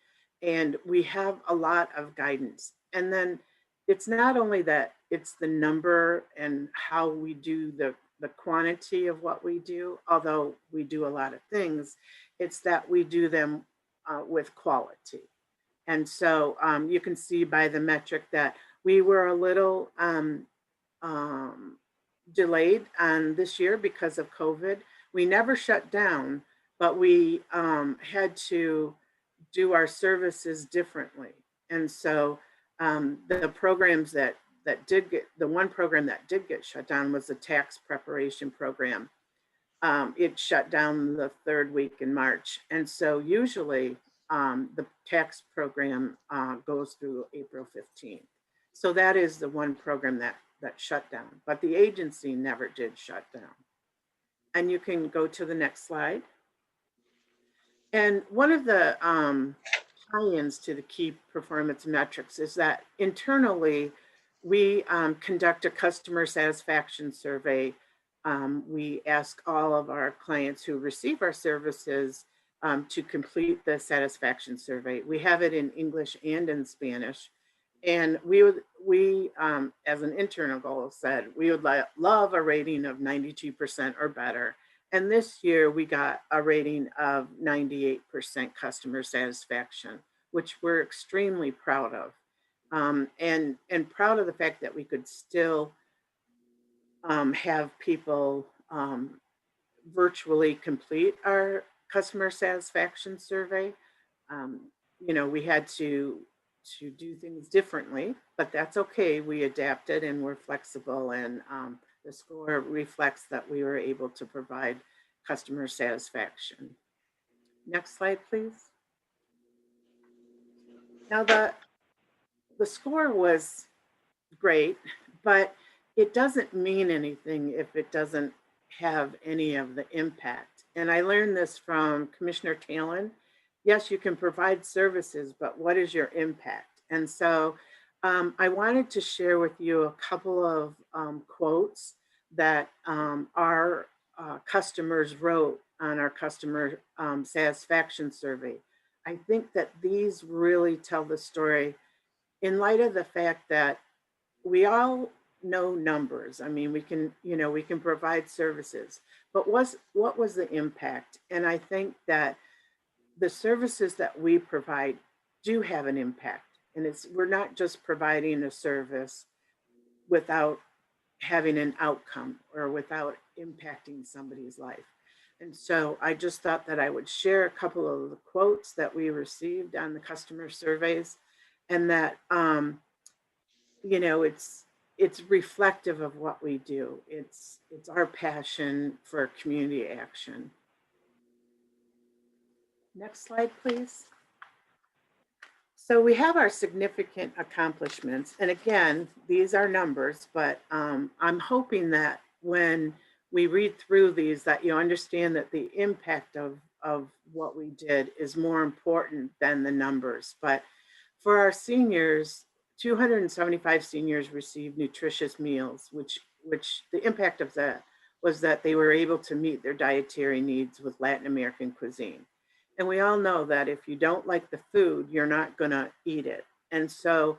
and we have a lot of guidance. And then it's not only that, it's the number and how we do the quantity of what we do, although we do a lot of things, it's that we do them with quality. And so you can see by the metric that we were a little delayed on this year because of COVID. We never shut down, but we had to do our services differently. And so the programs that did get, the one program that did get shut down was the tax preparation program. It shut down the third week in March. And so usually the tax program goes through April 15th. So that is the one program that shut down, but the agency never did shut down. And you can go to the next slide. And one of the tie-ins to the key performance metrics is that internally, we conduct a customer satisfaction survey. We ask all of our clients who receive our services to complete the satisfaction survey. We have it in English and in Spanish. And we as an internal goal said, we would love a rating of 92% or better. And this year we got a rating of 98% customer satisfaction, which we're extremely proud of. And proud of the fact that we could still have people virtually complete our customer satisfaction survey. You know, we had to do things differently, but that's okay. We adapted and we're flexible, and the score reflects that we were able to provide customer satisfaction. Next slide, please. Now the score was great, but it doesn't mean anything if it doesn't have any of the impact. And I learned this from Commissioner Talon. Yes, you can provide services, but what is your impact? And so I wanted to share with you a couple of quotes that our customers wrote on our customer satisfaction survey. I think that these really tell the story in light of the fact that we all know numbers. I mean, we can provide services, but what was the impact? And I think that the services that we provide do have an impact. And we're not just providing a service without having an outcome or without impacting somebody's life. And so I just thought that I would share a couple of the quotes that we received on the customer surveys, and that, you know, it's reflective of what we do. It's our passion for community action. Next slide, please. So we have our significant accomplishments. And again, these are numbers, but I'm hoping that when we read through these, that you understand that the impact of what we did is more important than the numbers. But for our seniors, 275 seniors received nutritious meals, which the impact of that was that they were able to meet their dietary needs with Latin American cuisine. And we all know that if you don't like the food, you're not gonna eat it. And so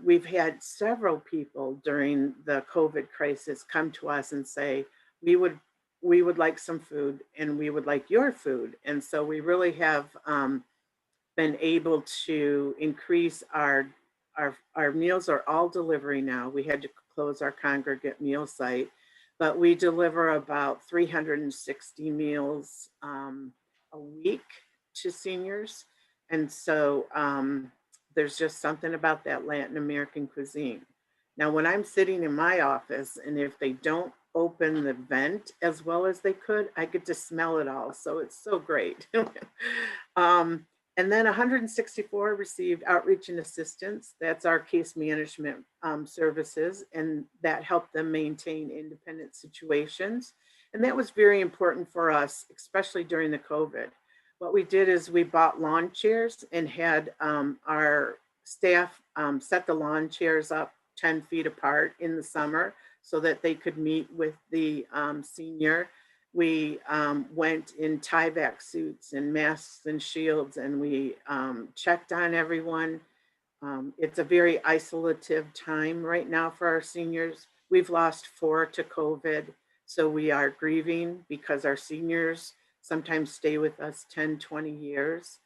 we've had several people during the COVID crisis come to us and say, we would like some food and we would like your food. And so we really have been able to increase our meals are all delivery now. We had to close our congregate meal site, but we deliver about 360 meals a week to seniors. And so there's just something about that Latin American cuisine. Now, when I'm sitting in my office and if they don't open the vent as well as they could, I get to smell it all. So it's so great. And then 164 received outreach and assistance. That's our case management services, and that helped them maintain independent situations. And that was very important for us, especially during the COVID. What we did is we bought lawn chairs and had our staff set the lawn chairs up 10 feet apart in the summer so that they could meet with the senior. We went in Tyvek suits and masks and shields, and we checked on everyone. It's a very isolative time right now for our seniors. We've lost 4 to COVID, so we are grieving because our seniors sometimes stay with us 10, 20 years.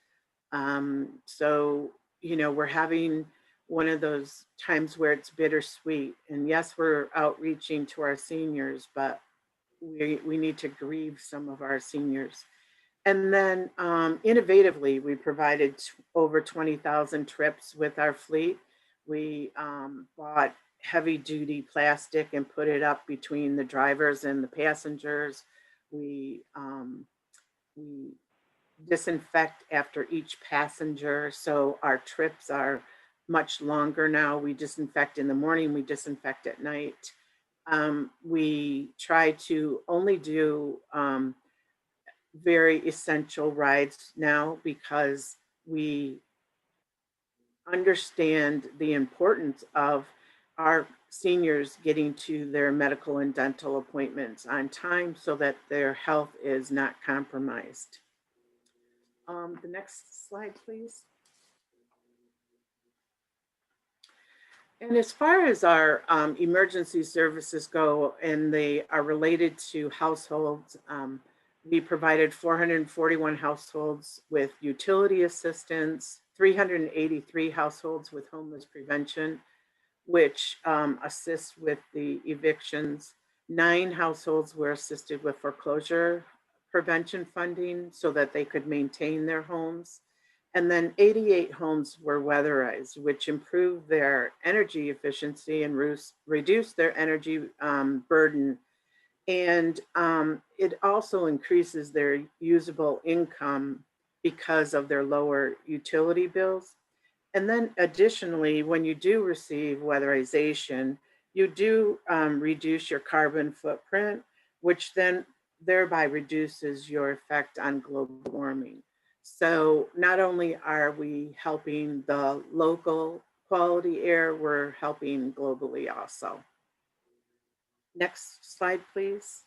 So, you know, we're having one of those times where it's bittersweet. And yes, we're outreaching to our seniors, but we need to grieve some of our seniors. And then innovatively, we provided over 20,000 trips with our fleet. We bought heavy duty plastic and put it up between the drivers and the passengers. We disinfect after each passenger. So our trips are much longer now. We disinfect in the morning, we disinfect at night. We try to only do very essential rides now because we understand the importance of our seniors getting to their medical and dental appointments on time so that their health is not compromised. The next slide, please. And as far as our emergency services go, and they are related to households, we provided 441 households with utility assistance, 383 households with homeless prevention, which assists with the evictions. 9 households were assisted with foreclosure prevention funding so that they could maintain their homes. And then 88 homes were weatherized, which improved their energy efficiency and reduced their energy burden. And it also increases their usable income because of their lower utility bills. And then additionally, when you do receive weatherization, you do reduce your carbon footprint, which then thereby reduces your effect on global warming. So not only are we helping the local quality air, we're helping globally also. Next slide, please.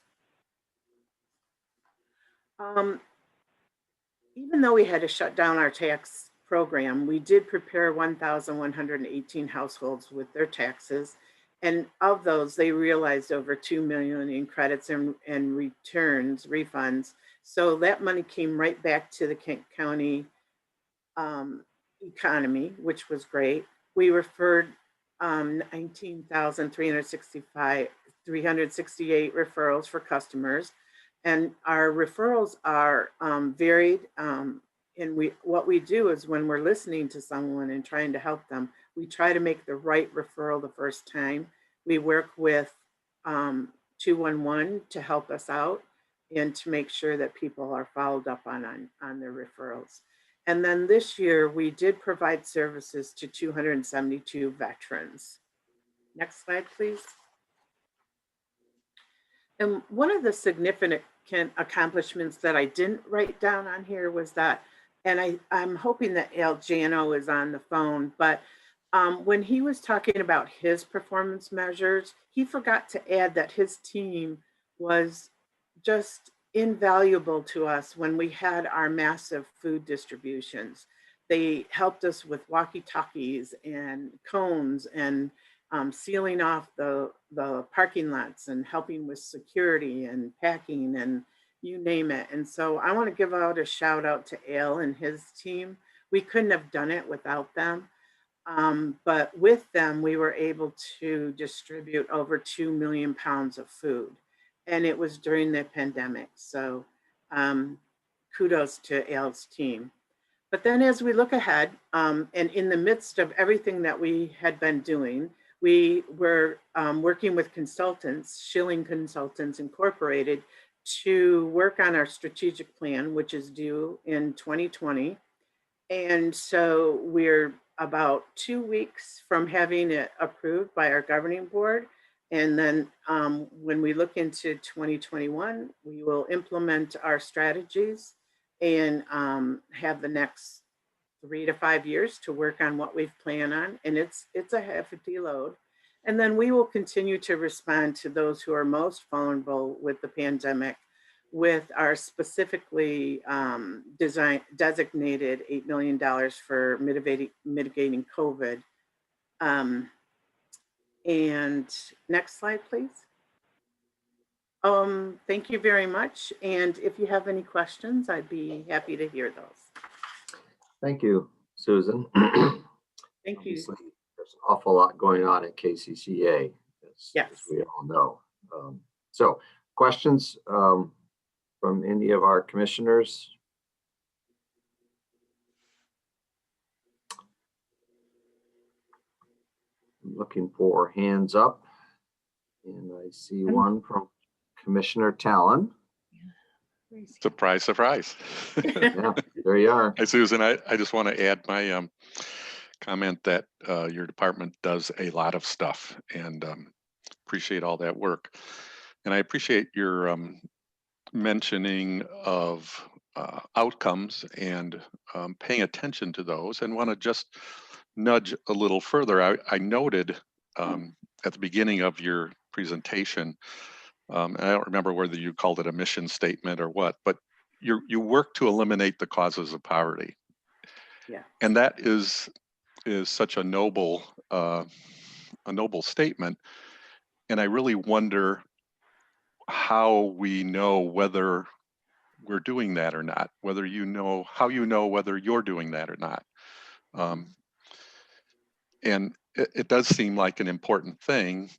Even though we had to shut down our tax program, we did prepare 1,118 households with their taxes. And of those, they realized over 2 million in credits and refunds. So that money came right back to the Kent County economy, which was great. We referred 19,368 referrals for customers. And our referrals are varied. And what we do is when we're listening to someone and trying to help them, we try to make the right referral the first time. We work with 211 to help us out and to make sure that people are followed up on their referrals. And then this year, we did provide services to 272 veterans. Next slide, please. And one of the significant accomplishments that I didn't write down on here was that, and I'm hoping that Al Jano is on the phone, but when he was talking about his performance measures, he forgot to add that his team was just invaluable to us when we had our massive food distributions. They helped us with walkie-talkies and cones and sealing off the parking lots and helping with security and packing and you name it. And so I want to give out a shout out to Al and his team. We couldn't have done it without them. But with them, we were able to distribute over 2 million pounds of food. And it was during the pandemic. So kudos to Al's team. But then as we look ahead, and in the midst of everything that we had been doing, we were working with consultants, Schilling Consultants Incorporated, to work on our strategic plan, which is due in 2020. And so we're about 2 weeks from having it approved by our governing board. And then when we look into 2021, we will implement our strategies and have the next 3 to 5 years to work on what we've planned on. And it's a hefty load. And then we will continue to respond to those who are most vulnerable with the pandemic with our specifically designated $8 million for mitigating COVID. And next slide, please. Thank you very much. And if you have any questions, I'd be happy to hear those. Thank you, Susan. Thank you. there's an awful lot going on at KCCA, as Yes. we all know. So questions from any of our commissioners? I'm looking for hands up, and I see one from Commissioner Talon. Surprise, surprise. Yeah, there you are. Hi, Susan. I just want to add my comment that your department does a lot of stuff, and appreciate all that work. And I appreciate your mentioning of outcomes and paying attention to those, and want to just nudge a little further. I noted at the beginning of your presentation, and I don't remember whether you called it a mission statement or what, but you work to eliminate the causes of poverty. Yeah. And that is such a noble statement. And I really wonder how we know whether we're doing that or not, whether how you know whether you're doing that or not. And it does seem like an important thing.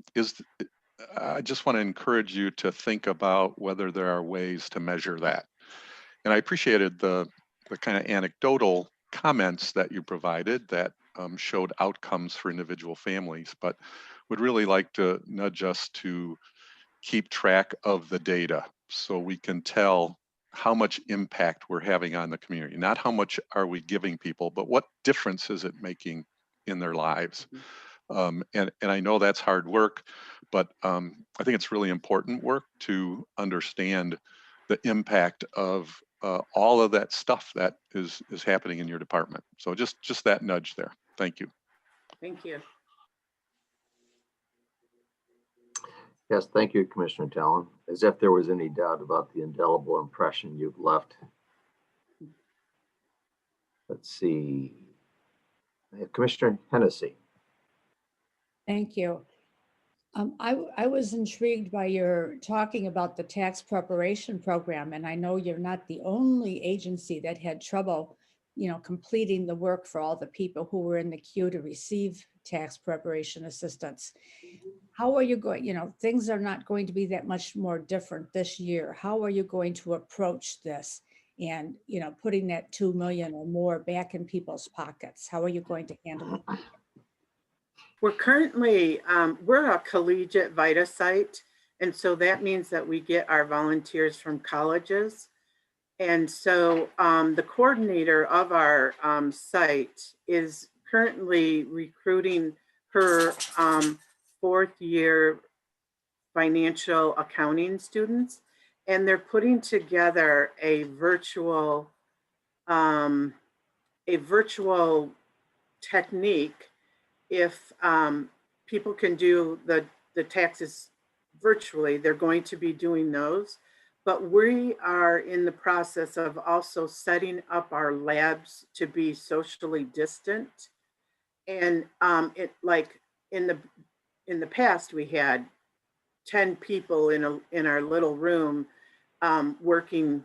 I just want to encourage you to think about whether there are ways to measure that. And I appreciated the kind of anecdotal comments that you provided that showed outcomes for individual families, but would really like to nudge us to keep track of the data so we can tell how much impact we're having on the community. Not how much are we giving people, but what difference is it making in their lives? And I know that's hard work, but I think it's really important work to understand the impact of all of that stuff that is happening in your department. So just that nudge there. Thank you. Thank you. Yes, thank you, Commissioner Talon. As if there was any doubt about the indelible impression you've left. Let's see. Commissioner Hennessy. Thank you. I was intrigued by your talking about the tax preparation program, and I know you're not the only agency that had trouble, completing the work for all the people who were in the queue to receive tax preparation assistance. How are you going, things are not going to be that much more different this year. How are you going to approach this and, putting that 2 million or more back in people's pockets? How are you going to handle it? We're currently, we're a collegiate VITA site. And so that means that we get our volunteers from colleges. And so the coordinator of our site is currently recruiting her fourth year financial accounting students. And they're putting together a virtual technique. If people can do the taxes virtually, they're going to be doing those. But we are in the process of also setting up our labs to be socially distant. And it like in the past, we had 10 people in our little room working,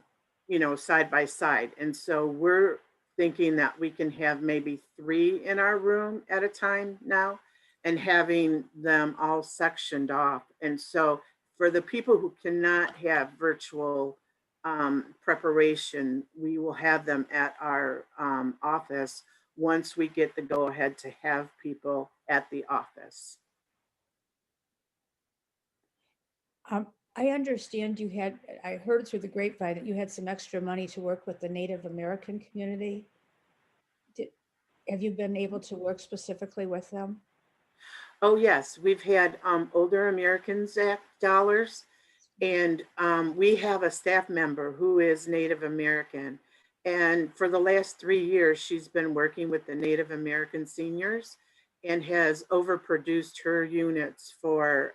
side by side. And so we're thinking that we can have maybe 3 in our room at a time now, and having them all sectioned off. And so for the people who cannot have virtual preparation, we will have them at our office once we get the go ahead to have people at the office. I understand I heard through the grapevine that you had some extra money to work with the Native American community. Have you been able to work specifically with them? Oh, yes. We've had Older Americans Act dollars, and we have a staff member who is Native American. And for the last 3 years, she's been working with the Native American seniors and has overproduced her units for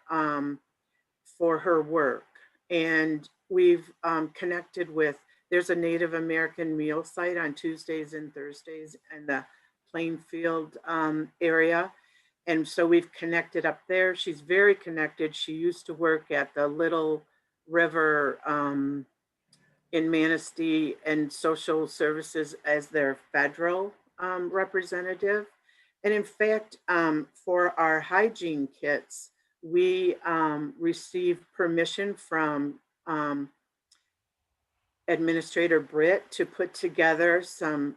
her work. And we've connected with, there's a Native American meal site on Tuesdays and Thursdays in the Plainfield area. And so we've connected up there. She's very connected. She used to work at the Little River in Manistee and Social Services as their federal representative. And in fact, for our hygiene kits, we received permission from Administrator Britt to put together some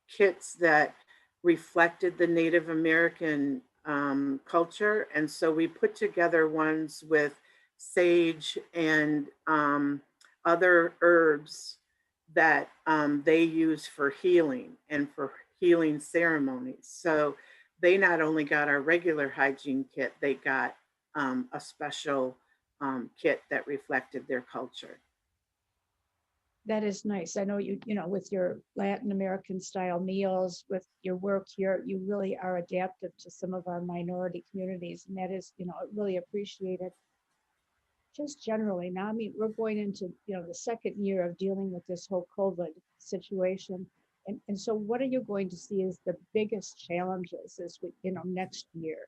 kits that reflected the Native American culture. And so we put together ones with sage and other herbs that they use for healing and for healing ceremonies. So they not only got our regular hygiene kit, they got a special kit that reflected their culture. That is nice. I know you know, with your Latin American style meals, with your work here, you really are adaptive to some of our minority communities. And that is, you know, really appreciated. Just generally now, I mean, we're going into, you know, the second year of dealing with this whole COVID situation. And so what are you going to see as the biggest challenges as we, you know, next year?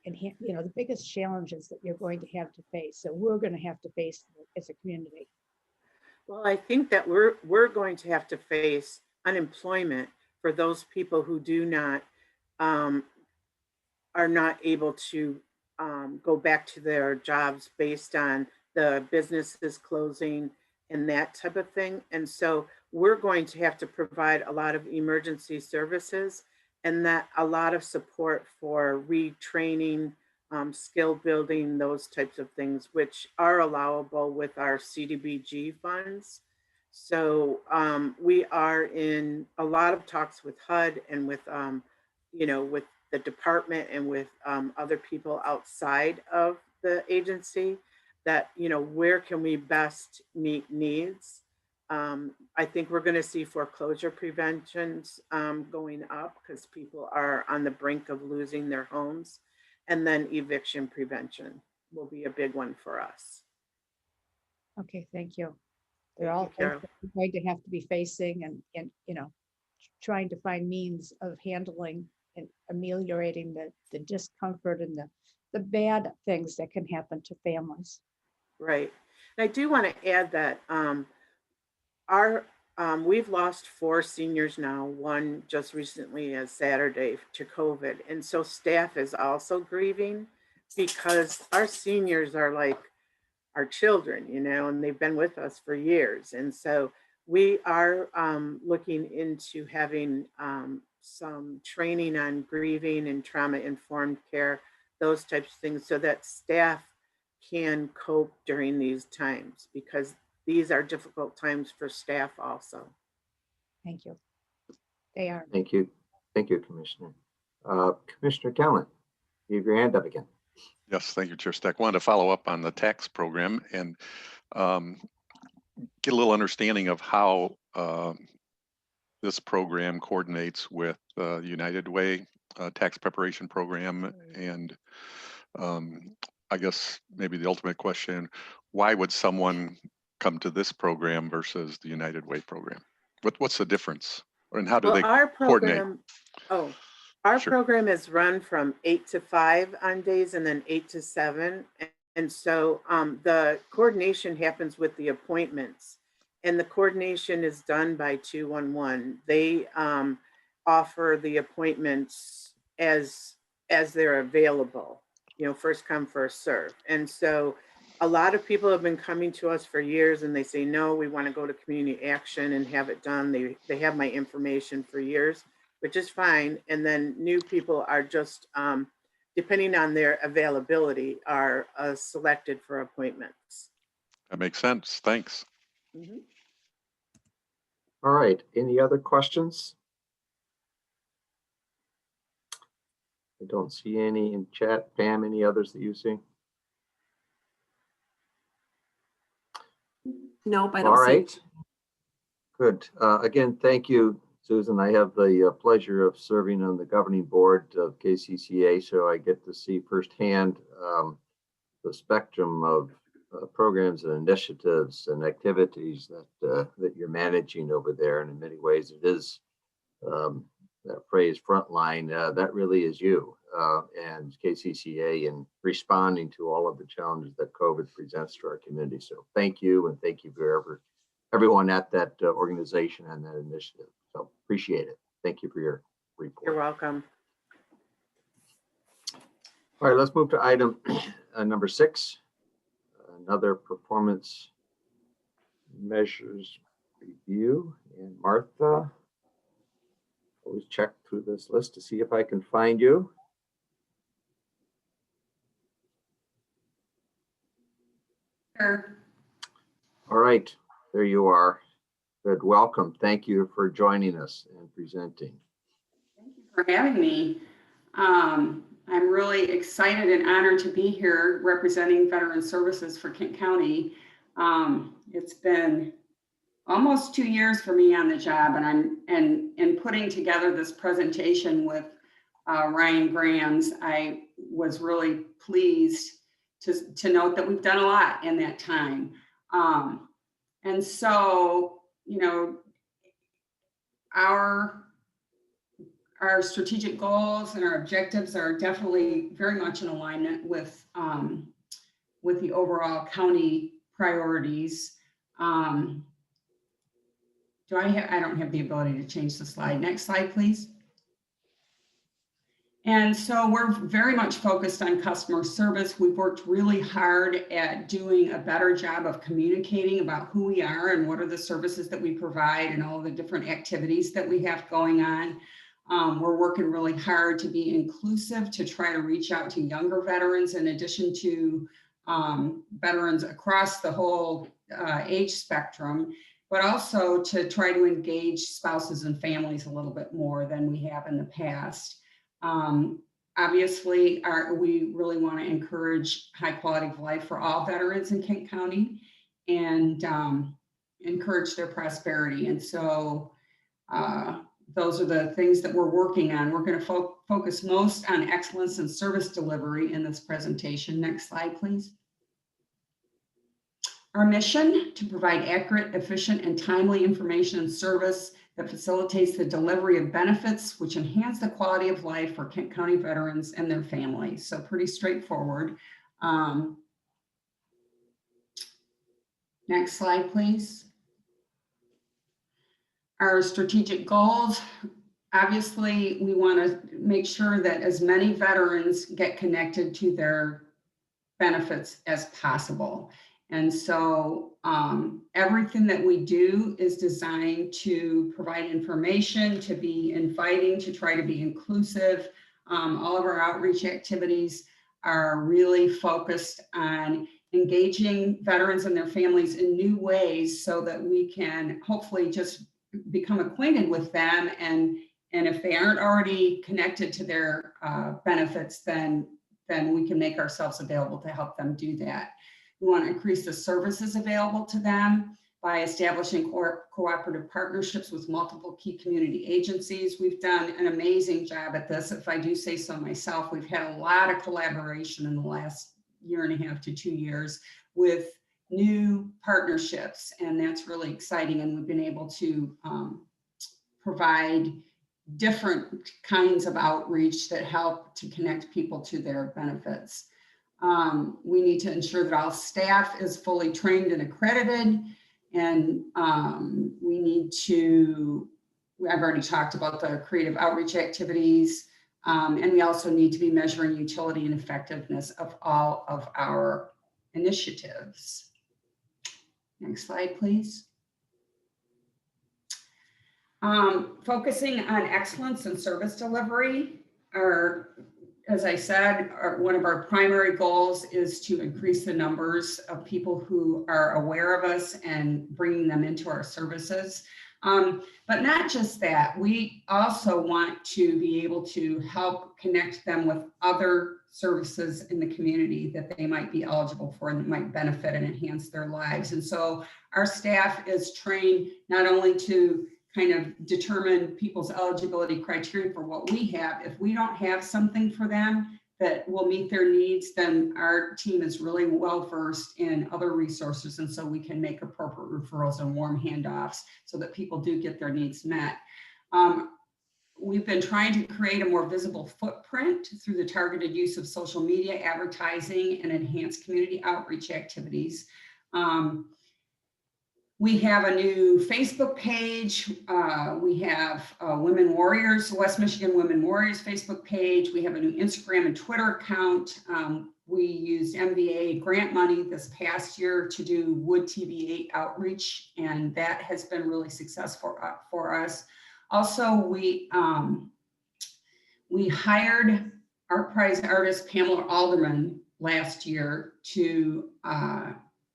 And you know, the biggest challenges that you're going to have to face, so we're going to have to face as a community. Well, I think that we're going to have to face unemployment for those people who do not are not able to go back to their jobs based on the businesses closing and that type of thing. And so we're going to have to provide a lot of emergency services and that a lot of support for retraining, skill building, those types of things, which are allowable with our CDBG funds. So we are in a lot of talks with HUD and with, you know, with the department and with other people outside of the agency that, you know, where can we best meet needs? I think we're going to see foreclosure preventions going up because people are on the brink of losing their homes. And then eviction prevention will be a big one for us. Okay, thank you. They're all Thank you, things that we're going to have to be facing and you know, trying to find means of handling and ameliorating the discomfort and the bad things that can happen to families. Right. And I do want to add that we've lost 4 seniors now, one just recently as Saturday to COVID. And so staff is also grieving because our seniors are like our children, you know, and they've been with us for years. And so we are looking into having some training on grieving and trauma-informed care, those types of things, so that staff can cope during these times because these are difficult times for staff also. Thank you. They are. Thank you. Thank you, Commissioner. Commissioner Kellen, you have your hand up again. Yes, thank you, Chair Steck. Wanted to follow up on the tax program and get a little understanding of how this program coordinates with the United Way tax preparation program. And I guess maybe the ultimate question, why would someone come to this program versus the United Way program? What's the difference? And how do they coordinate? Our Sure. program is run from 8 to 5 on days and then 8 to 7. And so the coordination happens with the appointments and the coordination is done by 211. They offer the appointments as they're available, you know, first come, first serve. And so a lot of people have been coming to us for years and they say, no, we want to go to community action and have it done. They have my information for years, which is fine. And then new people are just, depending on their availability, are selected for appointments. That makes sense. Thanks. Mm-hmm. All right. Any other questions? I don't see any in chat. Pam, any others that you see? Nope, I All don't see. right. Good. Again, thank you, Susan. I have the pleasure of serving on the governing board of KCCA, so I get to see firsthand the spectrum of programs and initiatives and activities that you're managing over there. And in many ways, it is that phrase frontline. That really is you and KCCA in responding to all of the challenges that COVID presents to our community. So thank you, and thank you for everyone at that organization and that initiative. So appreciate it. Thank you for your You're report. welcome. All right, let's move to item number 6. Another performance measures review. And Martha, always check through this list to see if I can find you. Sure. All right, there you are. Good, welcome. Thank you for joining us and presenting. Thank you for having me. I'm really excited and honored to be here representing Veteran Services for Kent County. It's been almost 2 years for me on the job, and in putting together this presentation with Ryan Grams, I was really pleased to note that we've done a lot in that time. And so, you know, our strategic goals and our objectives are definitely very much in alignment with the overall county priorities. I don't have the ability to change the slide. Next slide, please. And so we're very much focused on customer service. We've worked really hard at doing a better job of communicating about who we are and what are the services that we provide and all the different activities that we have going on. We're working really hard to be inclusive, to try to reach out to younger veterans in addition to veterans across the whole age spectrum, but also to try to engage spouses and families a little bit more than we have in the past. Obviously, we really want to encourage high quality of life for all veterans in Kent County and encourage their prosperity. And so those are the things that we're working on. We're going to focus most on excellence in service delivery in this presentation. Next slide, please. Our mission: to provide accurate, efficient, and timely information and service that facilitates the delivery of benefits which enhance the quality of life for Kent County veterans and their families. So pretty straightforward. Next slide, please. Our strategic goals: obviously, we want to make sure that as many veterans get connected to their benefits as possible. And so everything that we do is designed to provide information, to be inviting, to try to be inclusive. All of our outreach activities are really focused on engaging veterans and their families in new ways so that we can hopefully just become acquainted with them. And if they aren't already connected to their benefits, then we can make ourselves available to help them do that. We want to increase the services available to them by establishing cooperative partnerships with multiple key community agencies. We've done an amazing job at this. If I do say so myself, we've had a lot of collaboration in the last 1.5 to 2 years with new partnerships, and that's really exciting. And we've been able to provide different kinds of outreach that help to connect people to their benefits. We need to ensure that all staff is fully trained and accredited, and we need to, I've already talked about the creative outreach activities, and we also need to be measuring utility and effectiveness of all of our initiatives. Next slide, please. Focusing on excellence in service delivery, as I said, one of our primary goals is to increase the numbers of people who are aware of us and bringing them into our services. But not just that, we also want to be able to help connect them with other services in the community that they might be eligible for and that might benefit and enhance their lives. And so our staff is trained not only to kind of determine people's eligibility criteria for what we have. If we don't have something for them that will meet their needs, then our team is really well versed in other resources. And so we can make appropriate referrals and warm handoffs so that people do get their needs met. We've been trying to create a more visible footprint through the targeted use of social media, advertising, and enhanced community outreach activities. We have a new Facebook page. We have Women Warriors, West Michigan Women Warriors Facebook page. We have a new Instagram and Twitter account. We used MVA grant money this past year to do Wood TV8 outreach, and that has been really successful for us. Also, we hired Art Prize artist Pamela Alderman last year to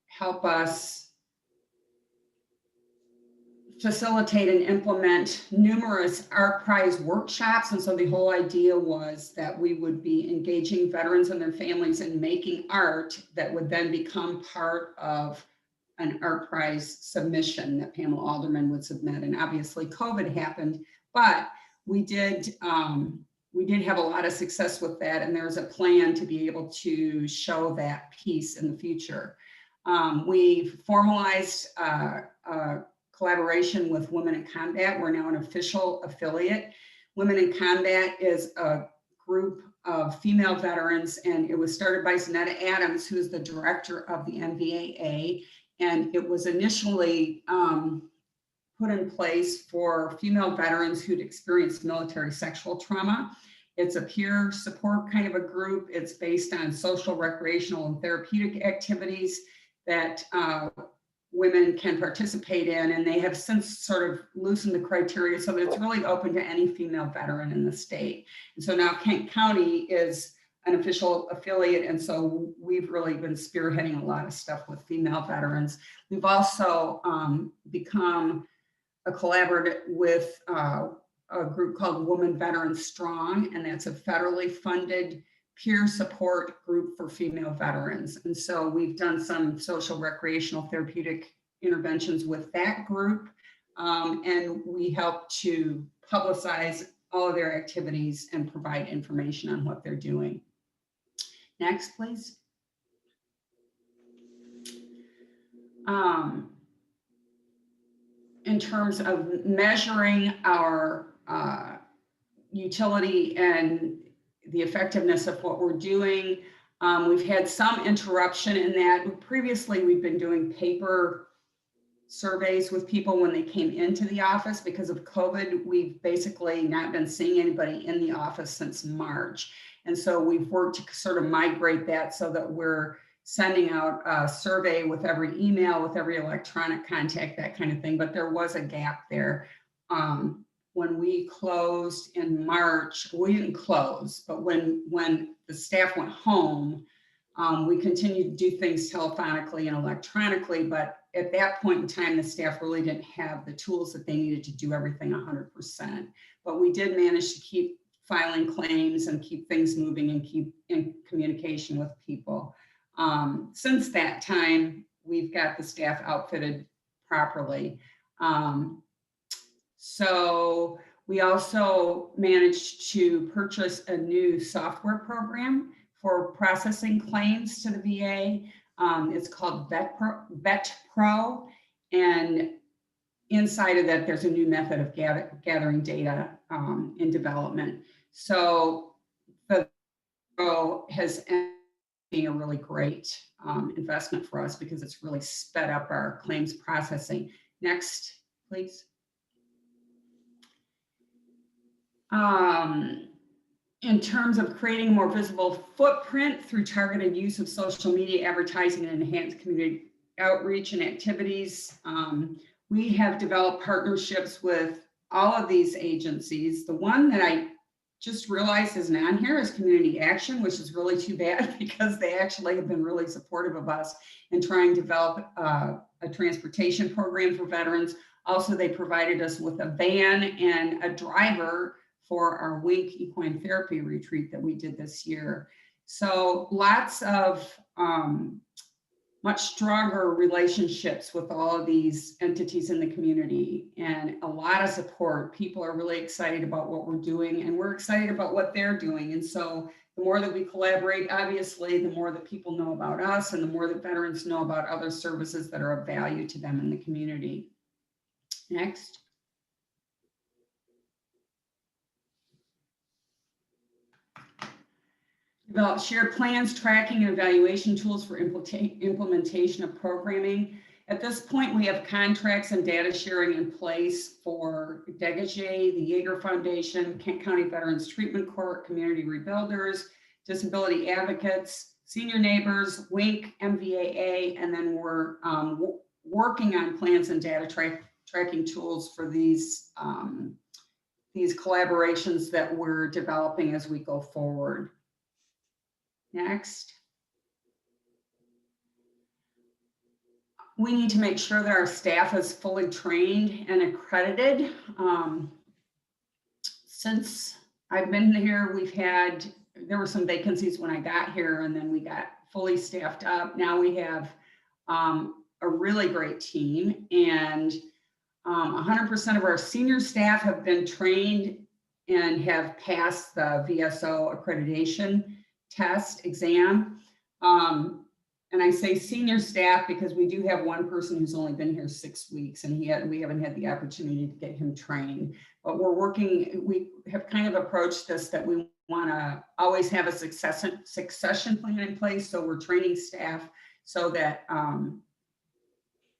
help us facilitate and implement numerous Art Prize workshops. And so the whole idea was that we would be engaging veterans and their families in making art that would then become part of an Art Prize submission that Pamela Alderman would submit. And obviously COVID happened, but we did have a lot of success with that. And there's a plan to be able to show that piece in the future. We've formalized collaboration with Women in Combat. We're now an official affiliate. Women in Combat is a group of female veterans, and it was started by Zanetta Adams, who is the director of the NVAA. And it was initially put in place for female veterans who'd experienced military sexual trauma. It's a peer support kind of a group. It's based on social, recreational, and therapeutic activities that women can participate in, and they have since sort of loosened the criteria so that it's really open to any female veteran in the state. And so now Kent County is an official affiliate, and so we've really been spearheading a lot of stuff with female veterans. We've also become a collaborative with a group called Women Veterans Strong, and that's a federally funded peer support group for female veterans. And so we've done some social, recreational, therapeutic interventions with that group. And we help to publicize all of their activities and provide information on what they're doing. Next, please. In terms of measuring our utility and the effectiveness of what we're doing, we've had some interruption in that. Previously, we've been doing paper surveys with people when they came into the office. Because of COVID, we've basically not been seeing anybody in the office since March. And so we've worked to sort of migrate that so that we're sending out a survey with every email, with every electronic contact, that kind of thing. But there was a gap there. When we closed in March, we didn't close, but when the staff went home, we continued to do things telephonically and electronically. But at that point in time, the staff really didn't have the tools that they needed to do everything 100%. But we did manage to keep filing claims and keep things moving and keep in communication with people. Since that time, we've got the staff outfitted properly. So we also managed to purchase a new software program for processing claims to the VA. It's called VetPro, and inside of that, there's a new method of gathering data in development. So the Pro has been a really great investment for us because it's really sped up our claims processing. Next, please. In terms of creating a more visible footprint through targeted use of social media advertising and enhanced community outreach and activities, we have developed partnerships with all of these agencies. The one that I just realized isn't on here is Community Action, which is really too bad because they actually have been really supportive of us in trying to develop a transportation program for veterans. Also, they provided us with a van and a driver for our WINK equine therapy retreat that we did this year. So lots of much stronger relationships with all of these entities in the community and a lot of support. People are really excited about what we're doing and we're excited about what they're doing. And so the more that we collaborate, obviously, the more that people know about us and the more that veterans know about other services that are of value to them in the community. Next. Develop shared plans, tracking, and evaluation tools for implementation of programming. At this point, we have contracts and data sharing in place for Degage, the Yeager Foundation, Kent County Veterans Treatment Court, Community Rebuilders, Disability Advocates, Senior Neighbors, WINK, MVAA, and then we're working on plans and data tracking tools for these collaborations that we're developing as we go forward. Next. We need to make sure that our staff is fully trained and accredited. Since I've been here, there were some vacancies when I got here, and then we got fully staffed up. Now we have a really great team, and 100% of our senior staff have been trained and have passed the VSO accreditation test exam. And I say senior staff because we do have one person who's only been here 6 weeks, and we haven't had the opportunity to get him trained. But we have kind of approached this that we want to always have a succession plan in place. So we're training staff so that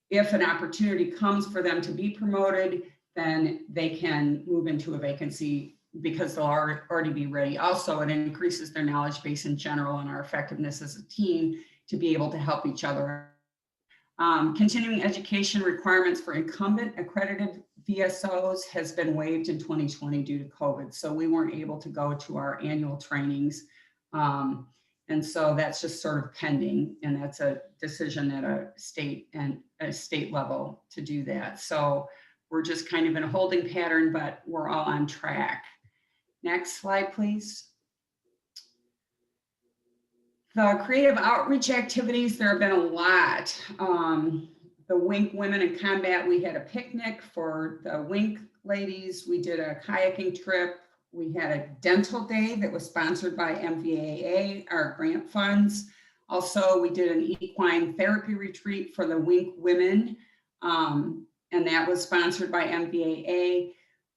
if an opportunity comes for them to be promoted, then they can move into a vacancy because they'll already be ready. Also, it increases their knowledge base in general and our effectiveness as a team to be able to help each other. Continuing education requirements for incumbent accredited VSOs has been waived in 2020 due to COVID. So we weren't able to go to our annual trainings. And so that's just sort of pending, and that's a decision at a state level to do that. So we're just kind of in a holding pattern, but we're all on track. Next slide, please. The creative outreach activities, there have been a lot. The WINK Women in Combat, we had a picnic for the WINK ladies. We did a kayaking trip. We had a dental day that was sponsored by MVAA, our grant funds. Also, we did an equine therapy retreat for the WINK women, and that was sponsored by MVAA.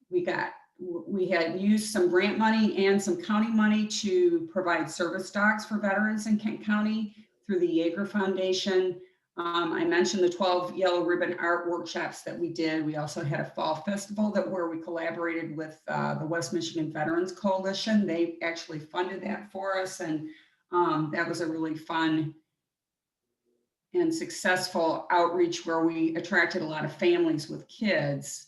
We had used some grant money and some county money to provide service dogs for veterans in Kent County through the Yeager Foundation. I mentioned the 12 yellow ribbon art workshops that we did. We also had a fall festival where we collaborated with the West Michigan Veterans Coalition. They actually funded that for us, and that was a really fun and successful outreach where we attracted a lot of families with kids,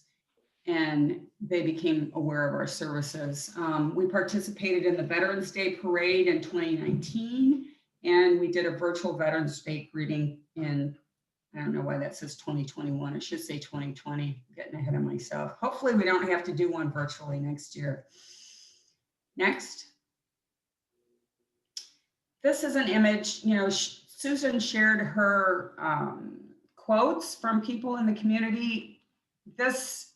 and they became aware of our services. We participated in the Veterans Day Parade in 2019, and we did a virtual Veterans Day greeting in, I don't know why that says 2021. It should say 2020. I'm getting ahead of myself. Hopefully we don't have to do one virtually next year. Next. This is an image, Susan shared her quotes from people in the community. This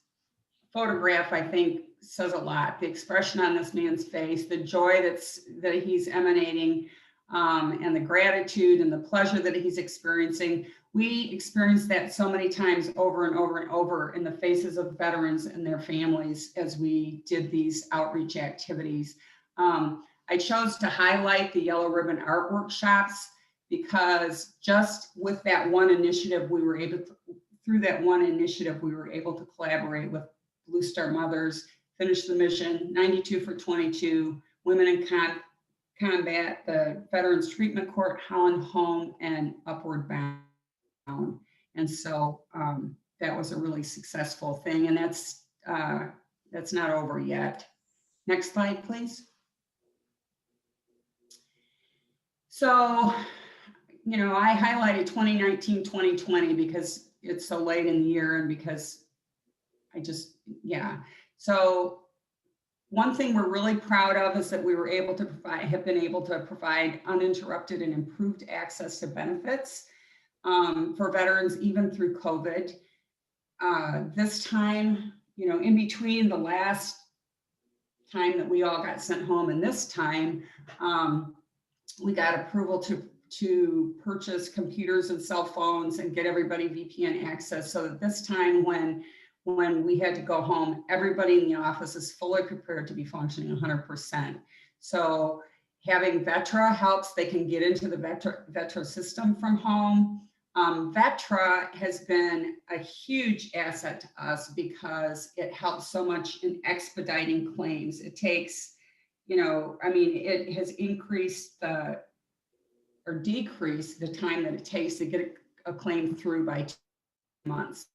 photograph, I think, says a lot. The expression on this man's face, the joy that he's emanating, and the gratitude and the pleasure that he's experiencing. We experienced that so many times over and over and over in the faces of veterans and their families as we did these outreach activities. I chose to highlight the yellow ribbon art workshops because just with that one initiative, through that one initiative, we were able to collaborate with Blue Star Mothers, Finish the Mission, 92 for 22, Women in Combat, the Veterans Treatment Court, Holland Home, and Upward Bound. And so that was a really successful thing, and that's not over yet. Next slide, please. So, I highlighted 2019, 2020 because it's so late in the year and because So one thing we're really proud of is that we were have been able to provide uninterrupted and improved access to benefits for veterans, even through COVID. This time, in between the last time that we all got sent home and this time, we got approval to purchase computers and cell phones and get everybody VPN access, so that this time when we had to go home, everybody in the office is fully prepared to be functioning 100%. So having Vetra helps, they can get into the Vetra system from home. Vetra has been a huge asset to us because it helps so much in expediting claims. It takes, it has increased or decreased the time that it takes to get a claim through by 2 months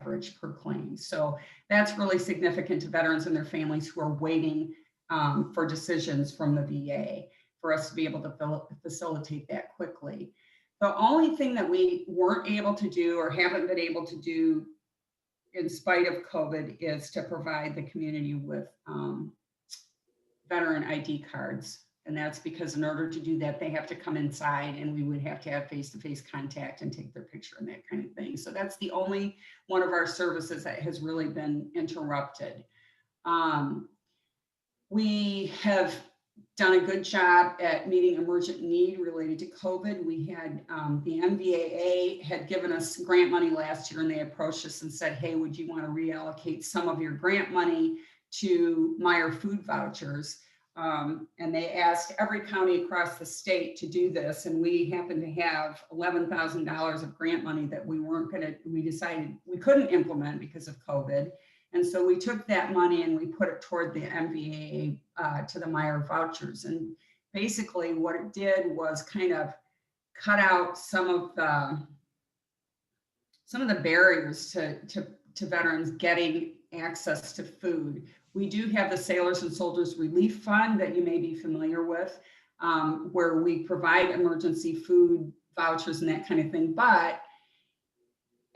average per claim. So that's really significant to veterans and their families who are waiting for decisions from the VA, for us to be able to facilitate that quickly. The only thing that we weren't able to do or haven't been able to do in spite of COVID is to provide the community with veteran ID cards. And that's because in order to do that, they have to come inside and we would have to have face-to-face contact and take their picture and that kind of thing. So that's the only one of our services that has really been interrupted. We have done a good job at meeting emergent need related to COVID. We had the MVAA had given us grant money last year and they approached us and said, hey, would you want to reallocate some of your grant money to Meijer food vouchers? And they asked every county across the state to do this. And we happened to have $11,000 of grant money that we decided we couldn't implement because of COVID. And so we took that money and we put it toward the MVAA to the Meijer vouchers. And basically what it did was kind of cut out some of the barriers to veterans getting access to food. We do have the Sailors and Soldiers Relief Fund that you may be familiar with, where we provide emergency food vouchers and that kind of thing. But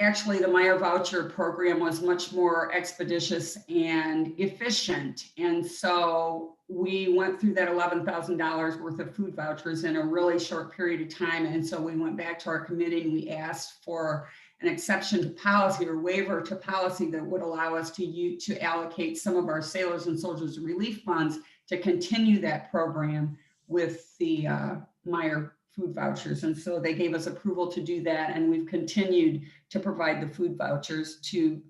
actually, the Meijer voucher program was much more expeditious and efficient. And so we went through that $11,000 worth of food vouchers in a really short period of time. And so we went back to our committee and we asked for an exception to policy or waiver to policy that would allow us to allocate some of our Sailors and Soldiers Relief Funds to continue that program with the Meijer food vouchers. And so they gave us approval to do that. And we've continued to provide the food vouchers to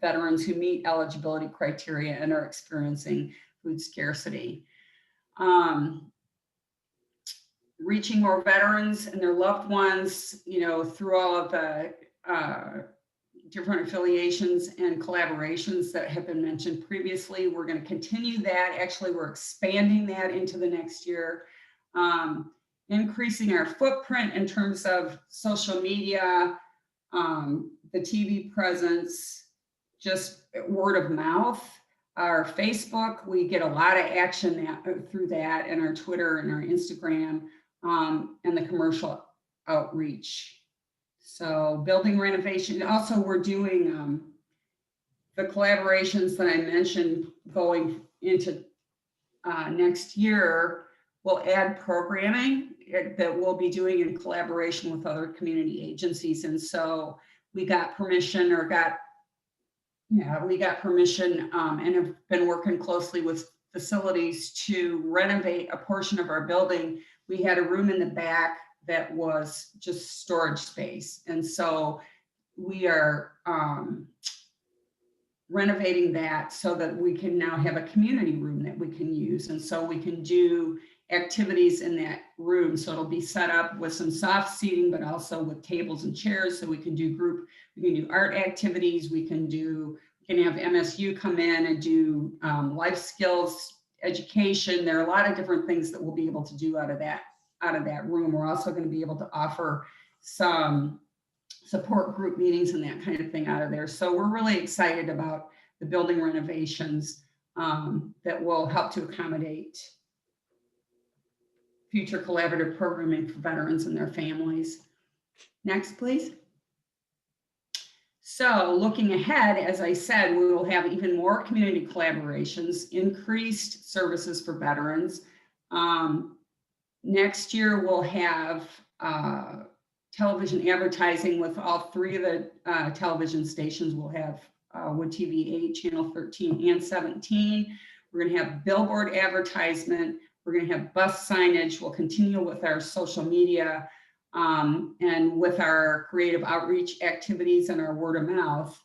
veterans who meet eligibility criteria and are experiencing food scarcity. Reaching more veterans and their loved ones, through all of the different affiliations and collaborations that have been mentioned previously. We're going to continue that. Actually, we're expanding that into the next year, increasing our footprint in terms of social media, the TV presence, just word of mouth. Our Facebook, we get a lot of action through that, and our Twitter and our Instagram, and the commercial outreach. So building renovation. Also, we're doing the collaborations that I mentioned going into next year. We'll add programming that we'll be doing in collaboration with other community agencies. And so we got permission and have been working closely with facilities to renovate a portion of our building. We had a room in the back that was just storage space. And so we are renovating that so that we can now have a community room that we can use. And so we can do activities in that room. So it'll be set up with some soft seating, but also with tables and chairs. So we can do art activities. We can have MSU come in and do life skills education. There are a lot of different things that we'll be able to do out of that room. We're also going to be able to offer some support group meetings and that kind of thing out of there. So we're really excited about the building renovations that will help to accommodate future collaborative programming for veterans and their families. Next, please. So looking ahead, as I said, we will have even more community collaborations, increased services for veterans. Next year, we'll have television advertising with all three of the television stations. We'll have Wood TV 8, Channel 13, and 17. We're going to have billboard advertisement. We're going to have bus signage. We'll continue with our social media and with our creative outreach activities and our word of mouth.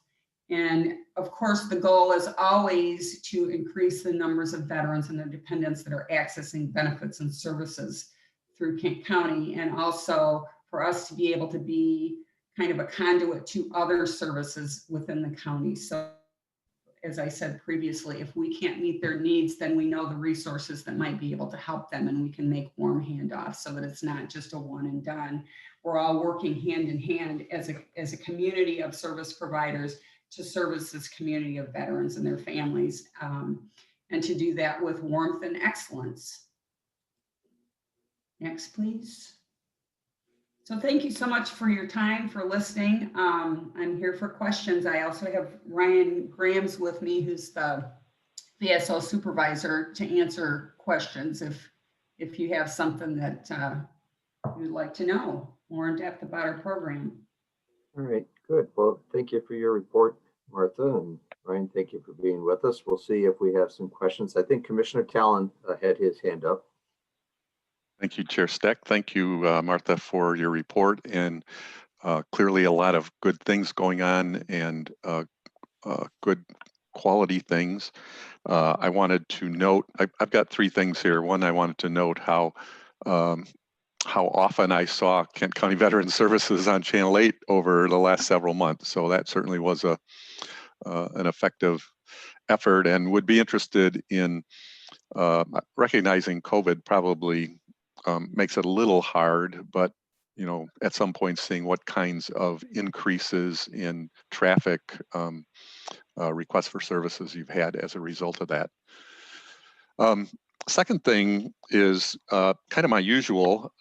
And of course, the goal is always to increase the numbers of veterans and their dependents that are accessing benefits and services through Kent County, and also for us to be able to be kind of a conduit to other services within the county. So as I said previously, if we can't meet their needs, then we know the resources that might be able to help them, and we can make warm handoffs so that it's not just a one and done. We're all working hand in hand as a community of service providers to service this community of veterans and their families, and to do that with warmth and excellence. Next, please. So thank you so much for your time, for listening. I'm here for questions. I also have Ryan Grams with me, who's the VSO supervisor, to answer questions if you have something that you'd like to know more in depth about our program. All right, good. Well, thank you for your report, Martha, and Ryan, thank you for being with us. We'll see if we have some questions. I think Commissioner Talon had his hand up. Thank you, Chair Steck. Thank you, Martha, for your report, and clearly a lot of good things going on, and good quality things. I wanted to note, I've got three things here. One, I wanted to note how often I saw Kent County Veterans Services on Channel 8 over the last several months. So that certainly was an effective effort, and would be interested in recognizing COVID probably makes it a little hard, but at some point seeing what kinds of increases in traffic requests for services you've had as a result of that. Second thing is kind of my usual,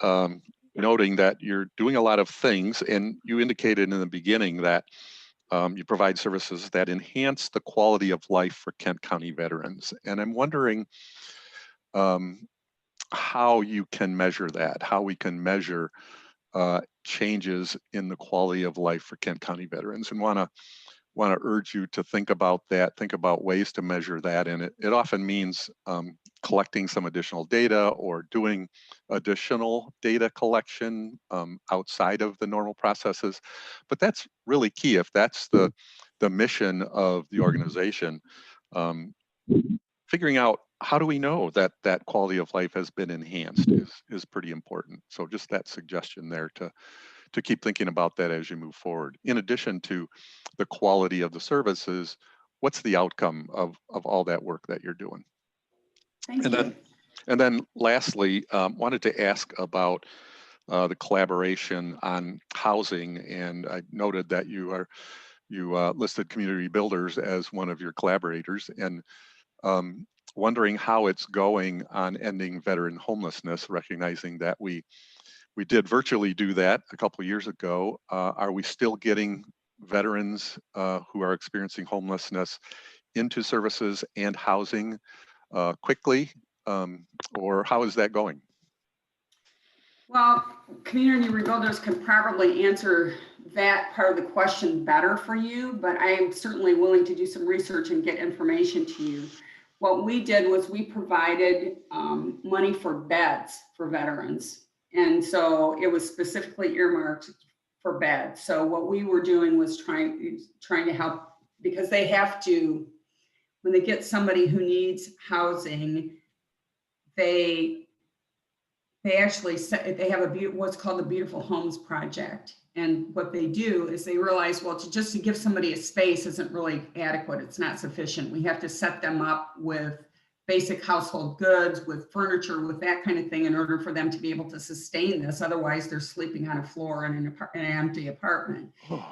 noting that you're doing a lot of things, and you indicated in the beginning that you provide services that enhance the quality of life for Kent County veterans. And I'm wondering how you can measure that, how we can measure changes in the quality of life for Kent County veterans, and want to urge you to think about that, think about ways to measure that. And it often means collecting some additional data or doing additional data collection outside of the normal processes. But that's really key. If that's the mission of the organization, figuring out how do we know that that quality of life has been enhanced is pretty important. So just that suggestion there to keep thinking about that as you move forward. In addition to the quality of the services, what's the outcome of all that work that you're doing? Thank you. And then lastly, wanted to ask about the collaboration on housing. And I noted that you listed Community Builders as one of your collaborators, and wondering how it's going on ending veteran homelessness, recognizing that we did virtually do that a couple of years ago. Are we still getting veterans who are experiencing homelessness into services and housing quickly, or how is that going? Well, Community Rebuilders can probably answer that part of the question better for you, but I am certainly willing to do some research and get information to you. What we did was we provided money for beds for veterans. And so it was specifically earmarked for beds. So what we were doing was trying to help, because they have to, when they get somebody who needs housing, they actually they have what's called the Beautiful Homes Project. And what they do is they realize, well, just to give somebody a space isn't really adequate. It's not sufficient. We have to set them up with basic household goods, with furniture, with that kind of thing in order for them to be able to sustain this. Otherwise, they're sleeping on a floor in an empty apartment.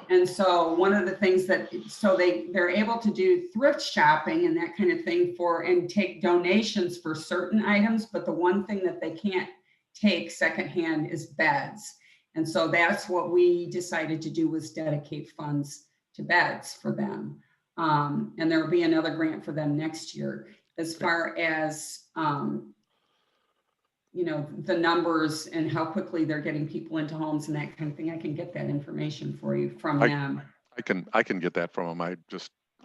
And so one of the things they're able to do thrift shopping and that kind of thing and take donations for certain items. But the one thing that they can't take secondhand is beds. And so that's what we decided to do, was dedicate funds to beds for them. And there will be another grant for them next year. As far as, the numbers and how quickly they're getting people into homes and that kind of thing, I can get that information for you from them. I can get that from them.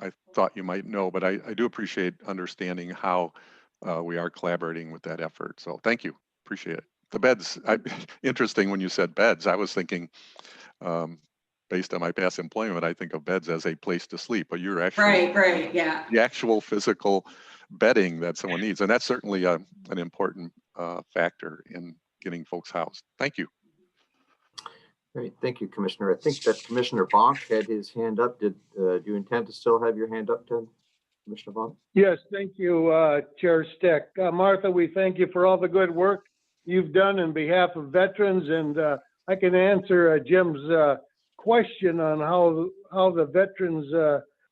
I thought you might know, but I do appreciate understanding how we are collaborating with that effort. So thank you, appreciate it. The beds, interesting when you said beds, I was thinking, based on my past employment, I think of beds as a place to sleep, but you're actually right, yeah. The actual physical bedding that someone needs. And that's certainly an important factor in getting folks housed. Thank you. Great, thank you, Commissioner. I think that Commissioner Bonk had his hand up. Do you intend to still have your hand up, Commissioner Bonk? Yes, thank you, Chair Stick. Martha, we thank you for all the good work you've done in behalf of veterans, and I can answer Jim's question on how the veterans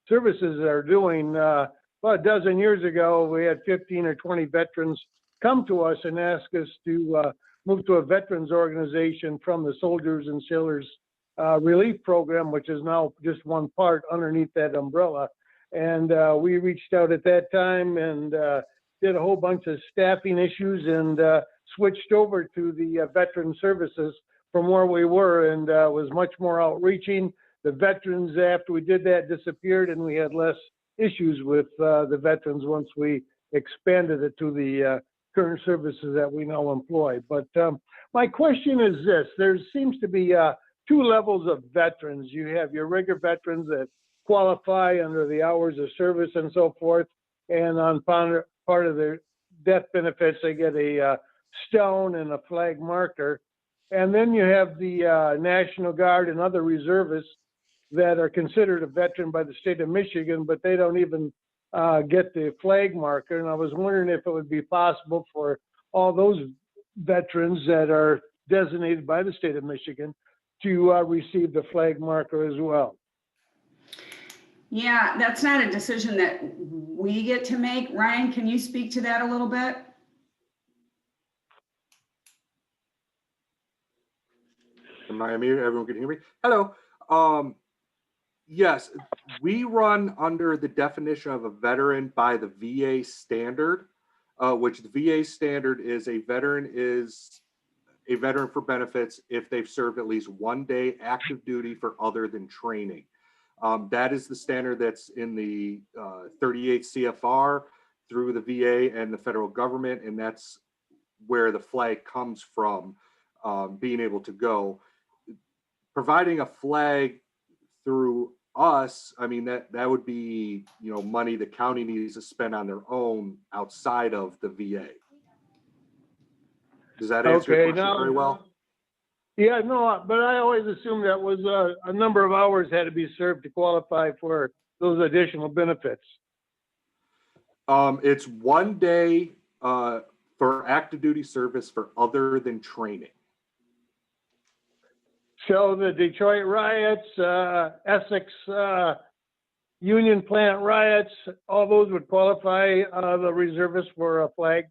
services are doing. About a dozen years ago, we had 15 or 20 veterans come to us and ask us to move to a veterans organization from the Soldiers and Sailors Relief Program, which is now just one part underneath that umbrella. And we reached out at that time and did a whole bunch of staffing issues and switched over to the veteran services from where we were, and was much more outreaching. The veterans, after we did that, disappeared, and we had less issues with the veterans once we expanded it to the current services that we now employ. But my question is this: there seems to be two levels of veterans. You have your regular veterans that qualify under the hours of service and so forth, and on part of their death benefits, they get a stone and a flag marker. And then you have the National Guard and other reservists that are considered a veteran by the state of Michigan, but they don't even get the flag marker. And I was wondering if it would be possible for all those veterans that are designated by the state of Michigan to receive the flag marker as well. Yeah, that's not a decision that we get to make. Ryan, can you speak to that a little bit? Am I muted? Everyone can hear me? Hello. Yes, we run under the definition of a veteran by the VA standard, which the VA standard is a veteran for benefits if they've served at least 1 day active duty for other than training. That is the standard that's in the 38 CFR through the VA and the federal government, and that's where the flag comes from, being able to go. Providing a flag through us, I mean, that would be, money the county needs to spend on their own outside of the VA. Does that answer your question very well? Yeah, no, but I always assumed that was a number of hours had to be served to qualify for those additional benefits. It's 1 day for active duty service for other than training. So the Detroit riots, Essex Union Plant riots, all those would qualify the reservists for a flag?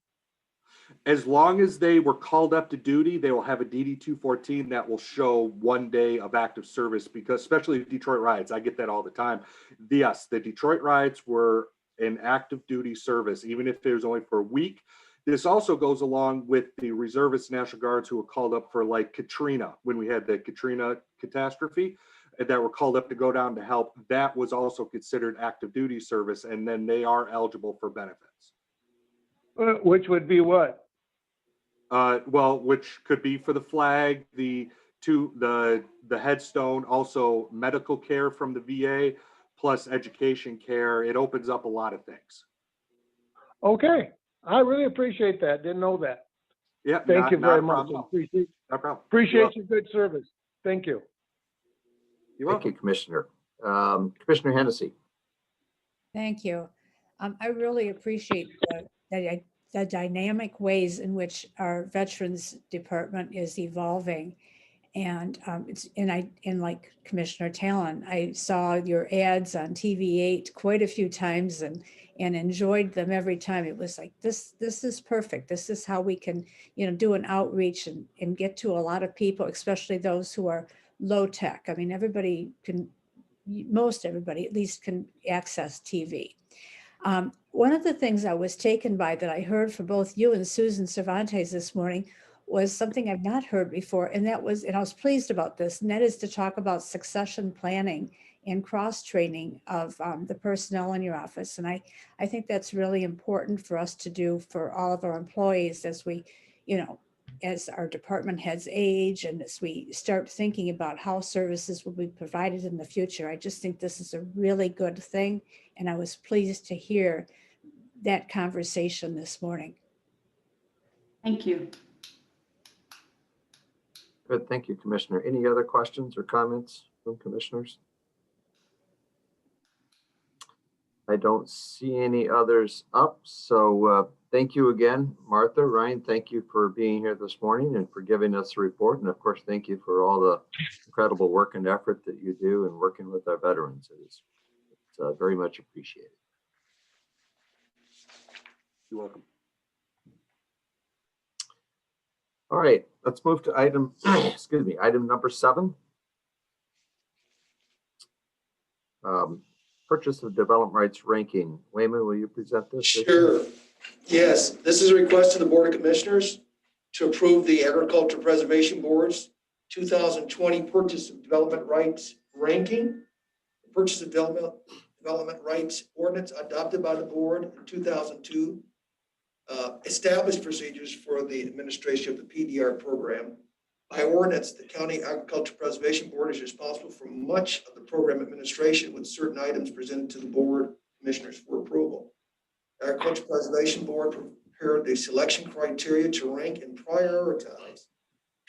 As long as they were called up to duty, they will have a DD-214 that will show 1 day of active service, because especially Detroit riots, I get that all the time. Yes, the Detroit riots were an active duty service, even if it was only for a week. This also goes along with the reservist National Guards who were called up for like Katrina, when we had the Katrina catastrophe, that were called up to go down to help. That was also considered active duty service, and then they are eligible for benefits. Which would be what? Well, which could be for the flag, the headstone, also medical care from the VA, plus education care. It opens up a lot of things. Okay, I really appreciate that. Didn't know that. Yeah, thank you very much. Appreciate your good service. Thank you. Thank you, Commissioner. Commissioner Hennessy. Thank you. I really appreciate the dynamic ways in which our Veterans Department is evolving. And like Commissioner Talon, I saw your ads on TV8 quite a few times and enjoyed them every time. It was like, this is perfect. This is how we can, do an outreach and get to a lot of people, especially those who are low tech. I mean, most everybody at least can access TV. One of the things I was taken by that I heard from both you and Susan Cervantes this morning was something I've not heard before, and I was pleased about this, and that is to talk about succession planning and cross-training of the personnel in your office. And I think that's really important for us to do for all of our employees as we, as our department heads age and as we start thinking about how services will be provided in the future. I just think this is a really good thing, and I was pleased to hear that conversation this morning. Thank you. Good, thank you, Commissioner. Any other questions or comments from commissioners? I don't see any others up, so thank you again, Martha. Ryan, thank you for being here this morning and for giving us a report. And of course, thank you for all the incredible work and effort that you do in working with our veterans. It's very much appreciated. You're welcome. All right, let's move to item, excuse me, item number 7. Purchase of development rights ranking. Wayman, will you present this? Sure. Yes, this is a request to the Board of Commissioners to approve the Agriculture Preservation Board's 2020 Purchase of Development Rights ranking. The Purchase of Development Rights Ordinance adopted by the board in 2002 established procedures for the administration of the PDR program. By ordinance, the County Agriculture Preservation Board is responsible for much of the program administration, with certain items presented to the board commissioners for approval. The Agriculture Preservation Board prepared the selection criteria to rank and prioritize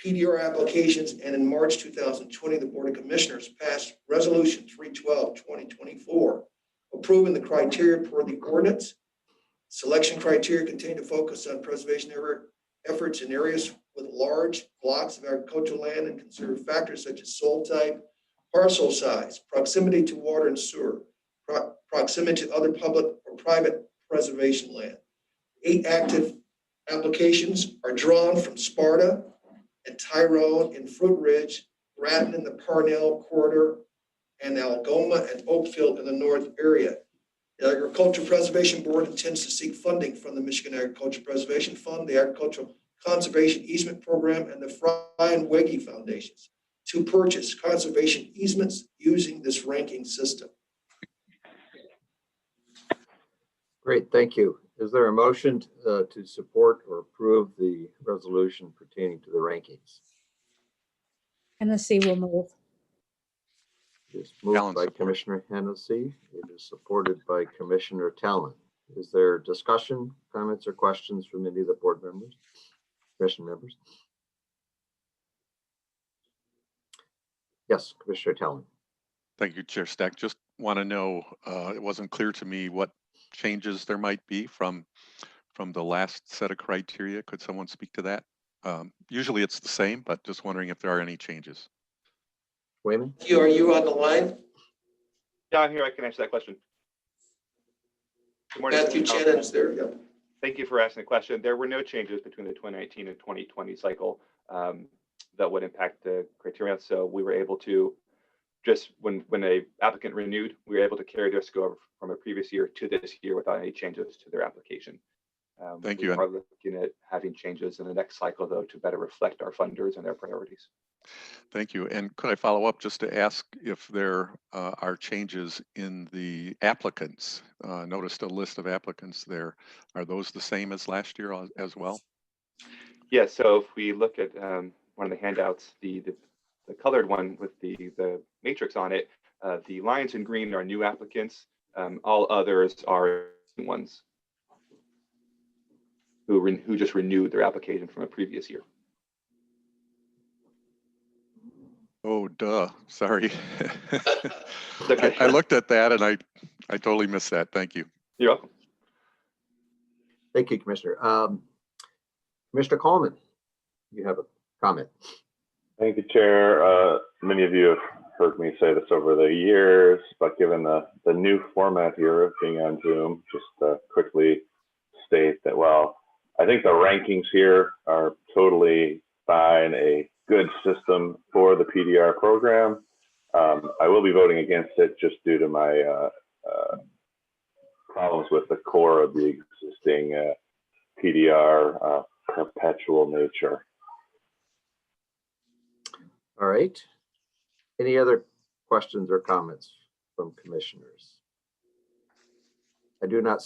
PDR applications, and in March 2020, the Board of Commissioners passed Resolution 312/2024, approving the criteria for the ordinance. Selection criteria continue to focus on preservation efforts in areas with large blocks of agricultural land and consider factors such as soil type, parcel size, proximity to water and sewer, proximity to other public or private preservation land. 8 active applications are drawn from Sparta and Tyrone and Fruit Ridge, Bratton in the Parnell corridor, and Algoma and Oakville in the north area. The Agricultural Preservation Board intends to seek funding from the Michigan Agriculture Preservation Fund, the Agricultural Conservation Easement Program, and the Fry and Wegge Foundations to purchase conservation easements using this ranking system. Great, thank you. Is there a motion to support or approve the resolution pertaining to the rankings? Hennessy will move. It is moved Talon by support. Commissioner Hennessy. It is supported by Commissioner Talon. Is there discussion, comments, or questions from any of the board members, commission members? Yes, Commissioner Talon. Thank you, Chair Stack. Just want to know, it wasn't clear to me what changes there might be from the last set of criteria. Could someone speak to that? Usually it's the same, but just wondering if there are any changes. Wayman? Are you on the line? Yeah, I'm here. I can answer that question. Good morning. Matthew Shannon's there. Yep. Thank you for asking the question. There were no changes between the 2019 and 2020 cycle that would impact the criteria. So we were able to just when a applicant renewed, we were able to carry their score from a previous year to this year without any changes to their application. Thank we you. are looking at having changes in the next cycle, though, to better reflect our funders and their priorities. Thank you. And could I follow up just to ask if there are changes in the applicants? Noticed a list of applicants there. Are those the same as last year as well? Yeah, so if we look at one of the handouts, the colored one with the matrix on it, the lines in green are new applicants. All others are ones who just renewed their application from a previous year. Oh, duh. Sorry. Okay. I looked at that and I totally missed that. Thank you. You're welcome. Thank you, Commissioner. Commissioner Coleman, you have a comment. Thank you, Chair. Many of you have heard me say this over the years, but given the new format here of being on Zoom, just quickly state that, well, I think the rankings here are totally fine, a good system for the PDR program. I will be voting against it just due to my problems with the core of the existing PDR perpetual nature. All right. Any other questions or comments from commissioners? I do not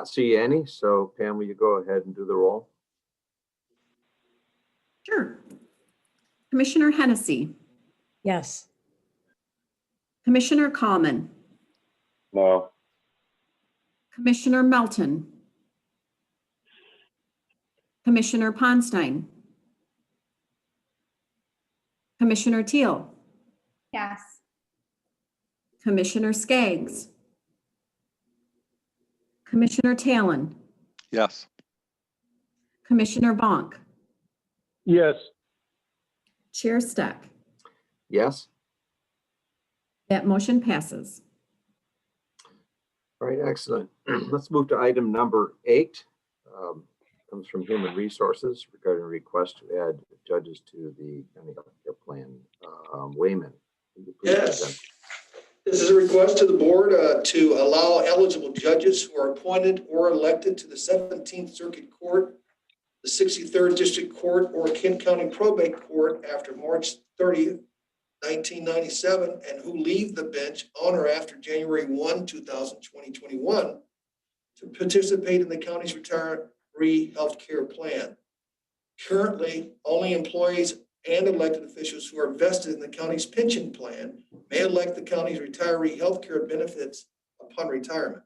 see any. So Pam, will you go ahead and do the roll? Sure. Commissioner Hennessy. Yes. Commissioner Coleman. No. Commissioner Melton. Commissioner Ponstein. Commissioner Teal, Yes. Commissioner Skaggs, Commissioner Talon, Yes. Commissioner Bonk, Yes. Chair Steck. Yes. That motion passes. All right, excellent. Let's move to item number 8. Comes from Human Resources regarding a request to add judges to the county healthcare plan. Wayman. will you please present? Yes. This is a request to the board to allow eligible judges who are appointed or elected to the 17th Circuit Court, the 63rd District Court, or Kent County Probate Court after March 30th, 1997, and who leave the bench on or after January 1, 2021, to participate in the county's retiree health care plan. Currently, only employees and elected officials who are vested in the county's pension plan may elect the county's retiree health care benefits upon retirement.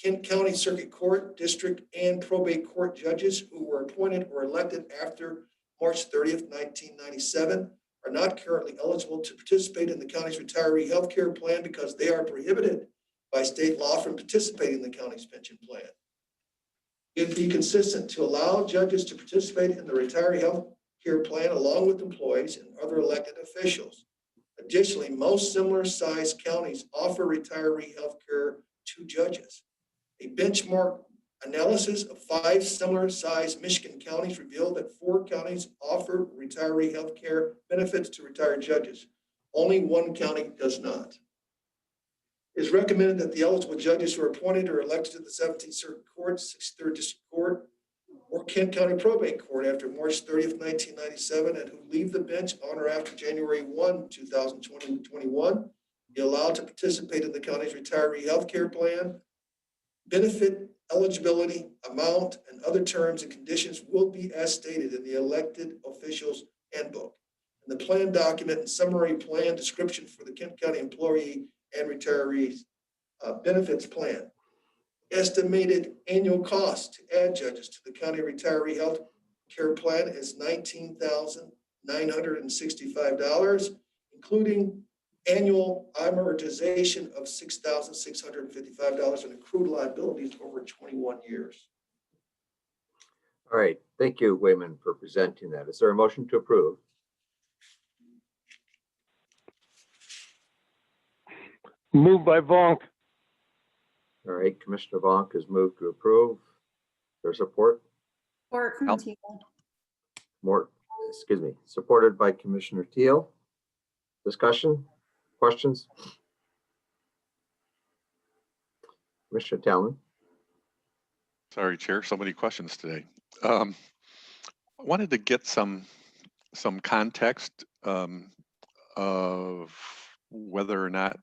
Kent County Circuit Court, District, and Probate Court judges who were appointed or elected after March 30th, 1997 are not currently eligible to participate in the county's retiree health care plan because they are prohibited by state law from participating in the county's pension plan. It'd be consistent to allow judges to participate in the retiree health care plan along with employees and other elected officials. Additionally, most similar sized counties offer retiree health care to judges. A benchmark analysis of 5 similar sized Michigan counties revealed that 4 counties offer retiree health care benefits to retired judges. Only 1 county does not. It is recommended that the eligible judges who are appointed or elected to the 17th Circuit Court, 63rd District Court, or Kent County Probate Court after March 30th, 1997, and who leave the bench on or after January 1, 2021, be allowed to participate in the county's retiree health care plan. Benefit eligibility, amount, and other terms and conditions will be as stated in the elected officials handbook and the plan document and summary plan description for the Kent County employee and retirees benefits plan. Estimated annual cost to add judges to the county retiree health care plan is $19,965, including annual amortization of $6,655 and accrued liabilities over 21 years. All right, thank you, Wayman, for presenting that. Is there a motion to approve? Moved by Vonk. All right, Commissioner Vonk has moved to approve. Is there support? Support from Teal. Supported by Commissioner Teal. Discussion? Questions? Commissioner Talon. Sorry, Chair, so many questions today. I wanted to get some context of whether or not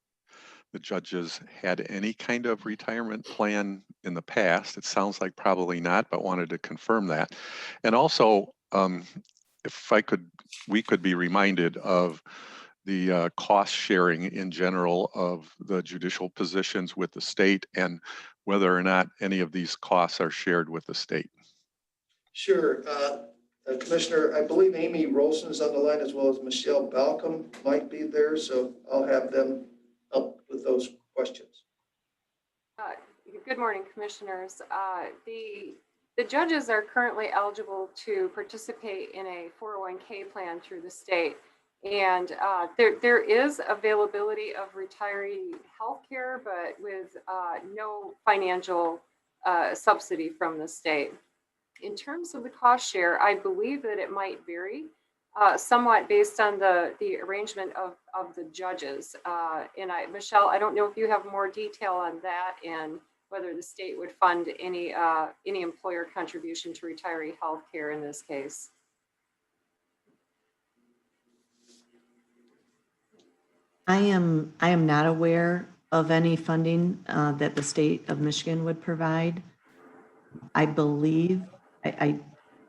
the judges had any kind of retirement plan in the past. It sounds like probably not, but wanted to confirm that. And also, if we could be reminded of the cost sharing in general of the judicial positions with the state and whether or not any of these costs are shared with the state. Sure. Commissioner, I believe Amy Rolson is on the line as well as Michelle Balcom might be there, so I'll have them help with those questions. Good morning, Commissioners. The judges are currently eligible to participate in a 401k plan through the state. And there is availability of retiree health care, but with no financial subsidy from the state. In terms of the cost share, I believe that it might vary somewhat based on the arrangement of the judges. And Michelle, I don't know if you have more detail on that and whether the state would fund any employer contribution to retiree health care in this case. I am not aware of any funding that the state of Michigan would provide. I believe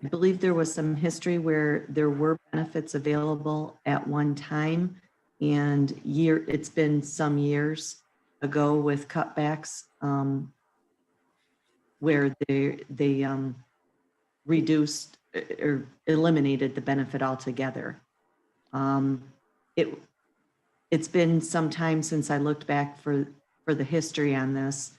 there was some history where there were benefits available at one time, and it's been some years ago with cutbacks where they reduced or eliminated the benefit altogether. It's been some time since I looked back for the history on this.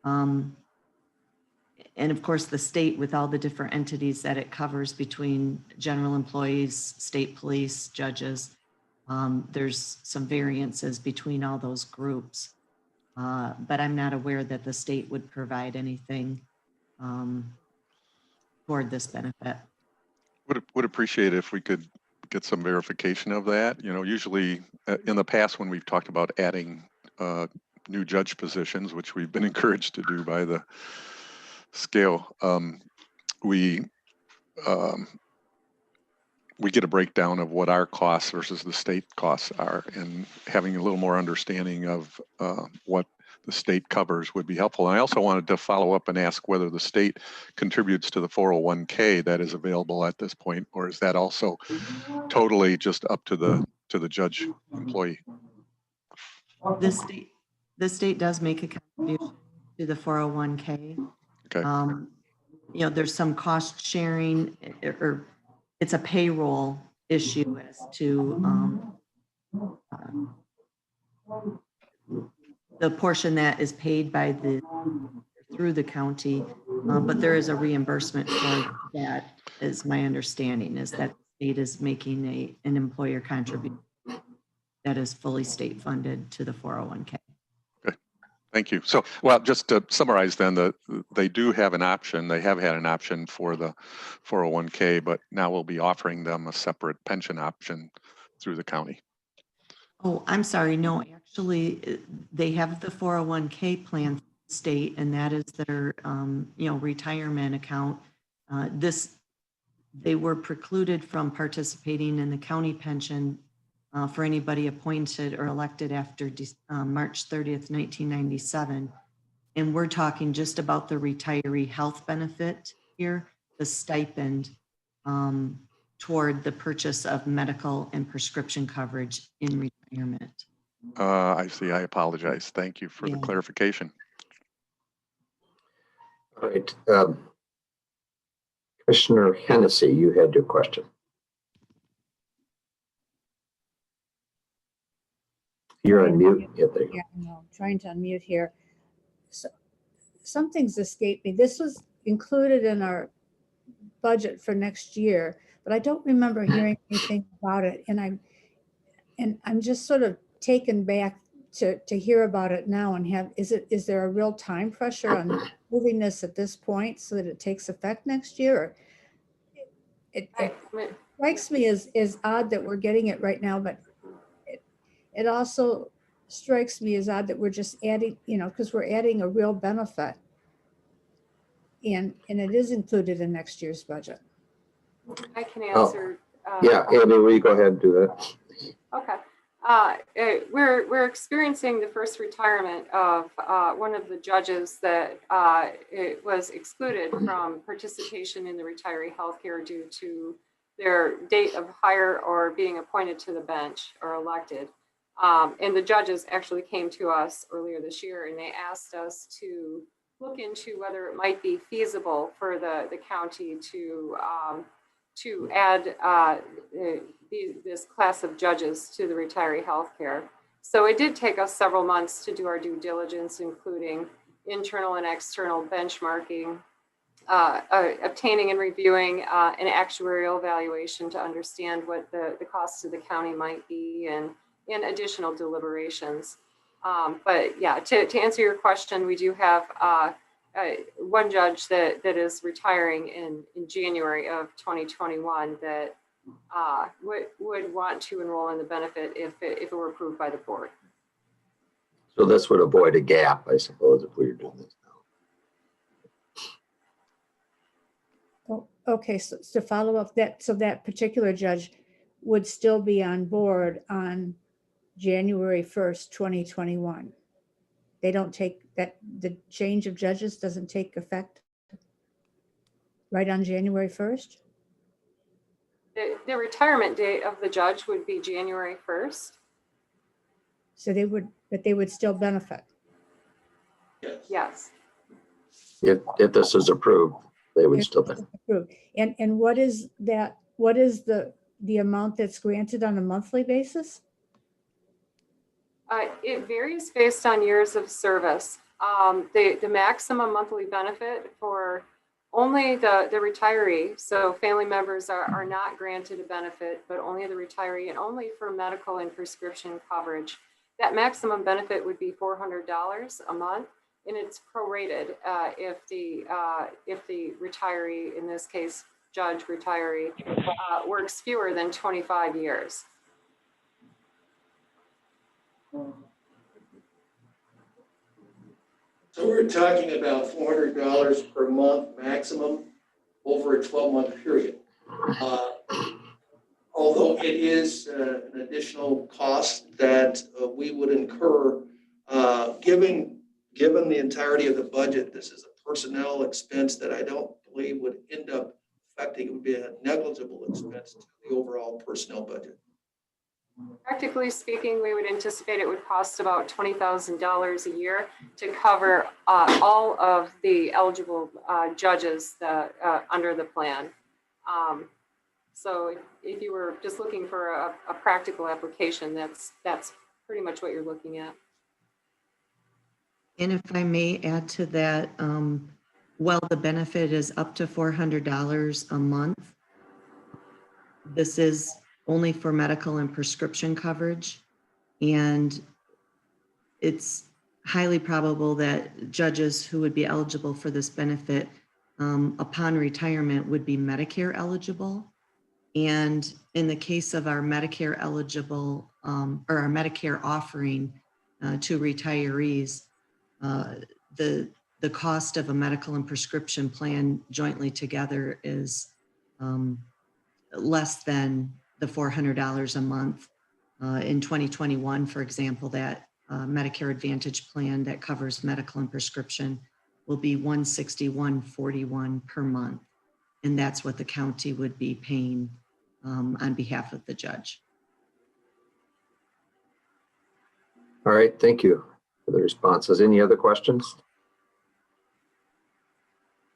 And of course, the state with all the different entities that it covers between general employees, state police, judges. There's some variances between all those groups. But I'm not aware that the state would provide anything toward this benefit. Would appreciate if we could get some verification of that. You know, usually in the past when we've talked about adding new judge positions, which we've been encouraged to do by the scale, we get a breakdown of what our costs versus the state costs are, and having a little more understanding of what the state covers would be helpful. And I also wanted to follow up and ask whether the state contributes to the 401k that is available at this point, or is that also totally just up to the judge employee? The state does make a contribution to the 401k. Okay. You know, there's some cost sharing, or it's a payroll issue as to the portion that is paid by through the county, but there is a reimbursement for that, is my understanding, is that the state is making an employer contribution that is fully state funded to the 401k. Okay, thank you. So, well, just to summarize then, they do have an option. They have had an option for the 401k, but now we'll be offering them a separate pension option through the county. Oh, I'm sorry. No, actually, they have the 401k plan for the state, and that is their, retirement account. They were precluded from participating in the county pension for anybody appointed or elected after March 30th, 1997. And we're talking just about the retiree health benefit here, the stipend toward the purchase of medical and prescription coverage in retirement. I see. I apologize. Thank you for the clarification. All right. Commissioner Hennessy, you had your question. You're on mute. Yeah, there you go. Yeah, I know. I'm trying to unmute here. So, something's escaped me. This was included in our budget for next year, but I don't remember hearing anything about it. And I'm just sort of taken back to hear about it now and is there a real time pressure on moving this at this point so that it takes effect next year? Or it strikes me as odd that we're getting it right now, but it also strikes me as odd that we're just adding, because we're adding a real benefit. And it is included in next year's budget. I can answer. Yeah, Andy, will you go ahead and do that? Okay. We're experiencing the first retirement of one of the judges that it was excluded from participation in the retiree healthcare due to their date of hire or being appointed to the bench or elected. And the judges actually came to us earlier this year and they asked us to look into whether it might be feasible for the county to add this class of judges to the retiree healthcare. So it did take us several months to do our due diligence, including internal and external benchmarking, obtaining and reviewing an actuarial valuation to understand what the costs to the county might be, and additional deliberations. But yeah, to answer your question, we do have one judge that is retiring in January of 2021 that would want to enroll in the benefit if it were approved by the board. So this would avoid a gap, I suppose, if we were doing this now. Oh, okay, so to follow up that particular judge would still be on board on January 1st, 2021. They don't take that, the change of judges doesn't take effect right on January 1st? The retirement date of the judge would be January 1st. So they would still benefit? Yes. If this is approved, they would still benefit. Approved. And what is the the amount that's granted on a monthly basis? It varies based on years of service. The maximum monthly benefit for only the retiree, so family members are not granted a benefit, but only the retiree and only for medical and prescription coverage. That maximum benefit would be $400 a month, and it's prorated if the retiree, in this case, judge retiree, works fewer than 25 years. So we're talking about $400 per month maximum over a 12-month period. Although it is an additional cost that we would incur, given the entirety of the budget, this is a personnel expense that I don't believe would end up affecting, it would be a negligible expense to the overall personnel budget. Practically speaking, we would anticipate it would cost about $20,000 a year to cover all of the eligible judges that, under the plan. So if you were just looking for a practical application, that's pretty much what you're looking at. And if I may add to that, while the benefit is up to $400 a month, this is only for medical and prescription coverage. And it's highly probable that judges who would be eligible for this benefit upon retirement would be Medicare eligible. And in the case of our Medicare eligible or our Medicare offering to retirees, the cost of a medical and prescription plan jointly together is less than the $400 a month. In 2021, for example, that Medicare Advantage plan that covers medical and prescription will be $161.41 per month. And that's what the county would be paying on behalf of the judge. All right, thank you for the responses. Any other questions?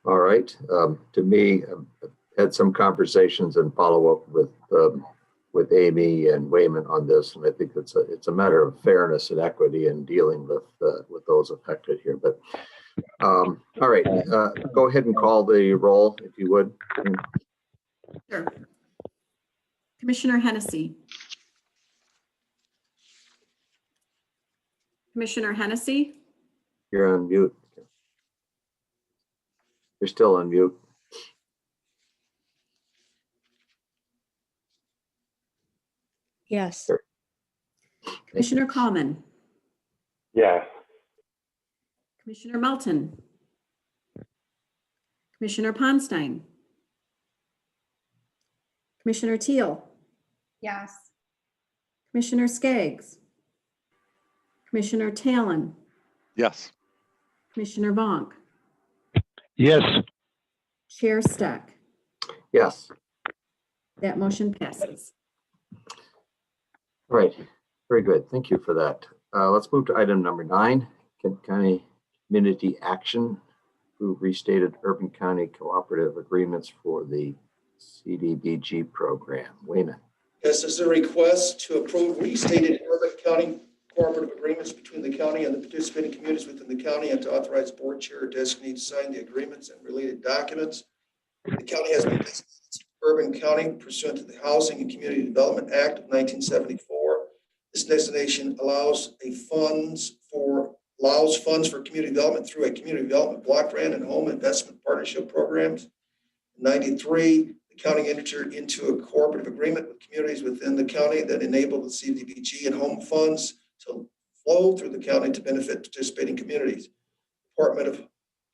All right, to me, I've had some conversations and follow up with Amy and Wayman on this, and I think it's a matter of fairness and equity in dealing with those affected here. But all right, go ahead and call the roll if you would. Sure. Commissioner Hennessy. Commissioner Hennessy. You're on mute. You're still on mute. Yes. Commissioner Coleman. Yes. Commissioner Melton. Commissioner Ponstein. Commissioner Teal. Yes. Commissioner Skaggs. Commissioner Talon. Yes. Commissioner Vonk. Yes. Chair Steck. Yes. That motion passes. All right, very good. Thank you for that. Let's move to item number 9, Kent County Community Action, approve restated urban county cooperative agreements for the CDBG program. Wayman. Yes, this is a request to approve restated urban county cooperative agreements between the county and the participating communities within the county, and to authorize board chair or designee to sign the agreements and related documents. The county has been designated urban county pursuant to the Housing and Community Development Act of 1974. This designation allows funds for community development through a community development block grant and home investment partnership programs. In 93, the county entered into a cooperative agreement with communities within the county that enabled the CDBG and home funds to flow through the county to benefit participating communities. Department of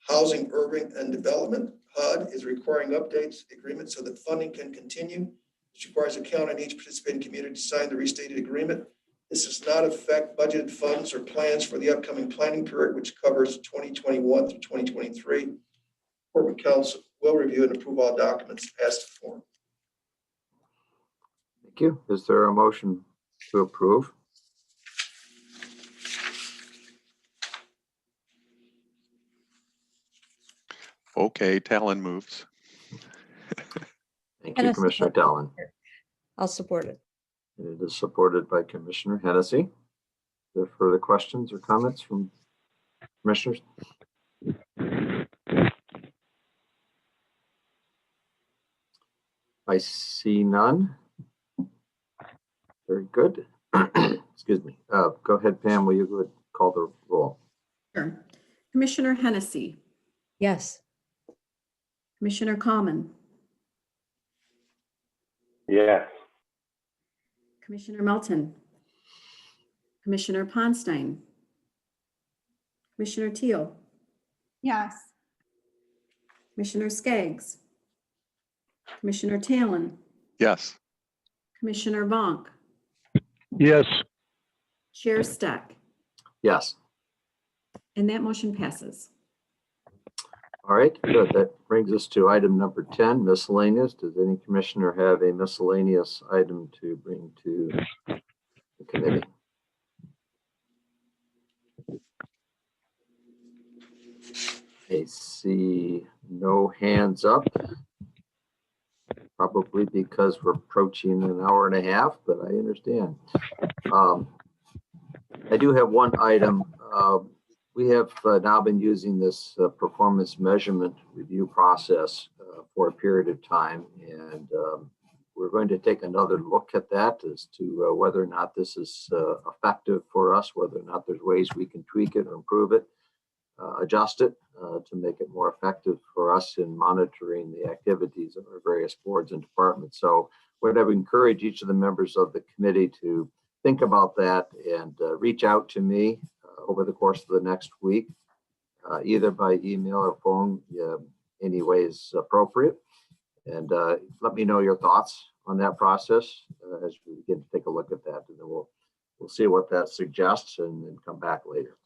Housing, Urban and Development, HUD, is requiring updates to the agreement so that funding can continue. This requires the county and each participating community to sign the restated agreement. This does not affect budgeted funds or plans for the upcoming planning period, which covers 2021 through 2023. Corporate Council will review and approve all documents as to form. Thank you. Is there a motion to approve? Okay, Talon moves. Thank you, Commissioner Talon. I'll support it. It is supported by Commissioner Hennessy. Are there further questions or comments from commissioners? I see none. Very good. Excuse me. Go ahead, Pam. Will you go ahead and call the roll? Sure. Commissioner Hennessy, Yes. Commissioner Common, Yes. Commissioner Melton, Commissioner Ponstein, Commissioner Teal, Yes. Commissioner Skaggs, Commissioner Talon, Yes. Commissioner Vonk, Yes. Chair Steck, Yes. and that motion passes. All right, good. That brings us to item number 10, miscellaneous. Does any commissioner have a miscellaneous item to bring to the committee? I see no hands up. Probably because we're approaching an hour and a half, but I understand. I do have one item. We have now been using this performance measurement review process for a period of time, and we're going to take another look at that as to whether or not this is effective for us, whether or not there's ways we can tweak it or improve it, adjust it to make it more effective for us in monitoring the activities of our various boards and departments. So what I would encourage each of the members of the committee to think about that and reach out to me over the course of the next week, either by email or phone, any way is appropriate. And let me know your thoughts on that process as we begin to take a look at that. And then we'll see what that suggests and then come back later.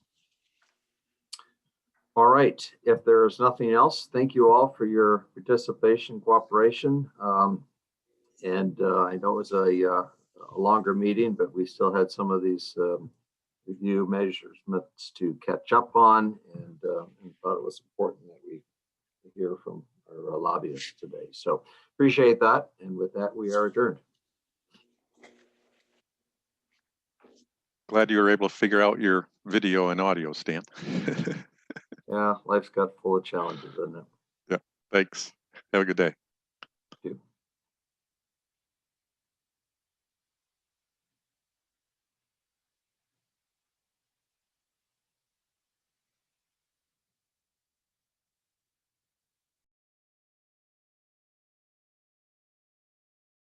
All right, if there is nothing else, thank you all for your participation, cooperation. And I know it was a longer meeting, but we still had some of these review measurements to catch up on, and thought it was important that we hear from our lobbyists today. So appreciate that. And with that, we are adjourned. Glad you were able to figure out your video and audio, Stan. Yeah, life's got full of challenges, isn't it? Yeah, thanks. Have a good day.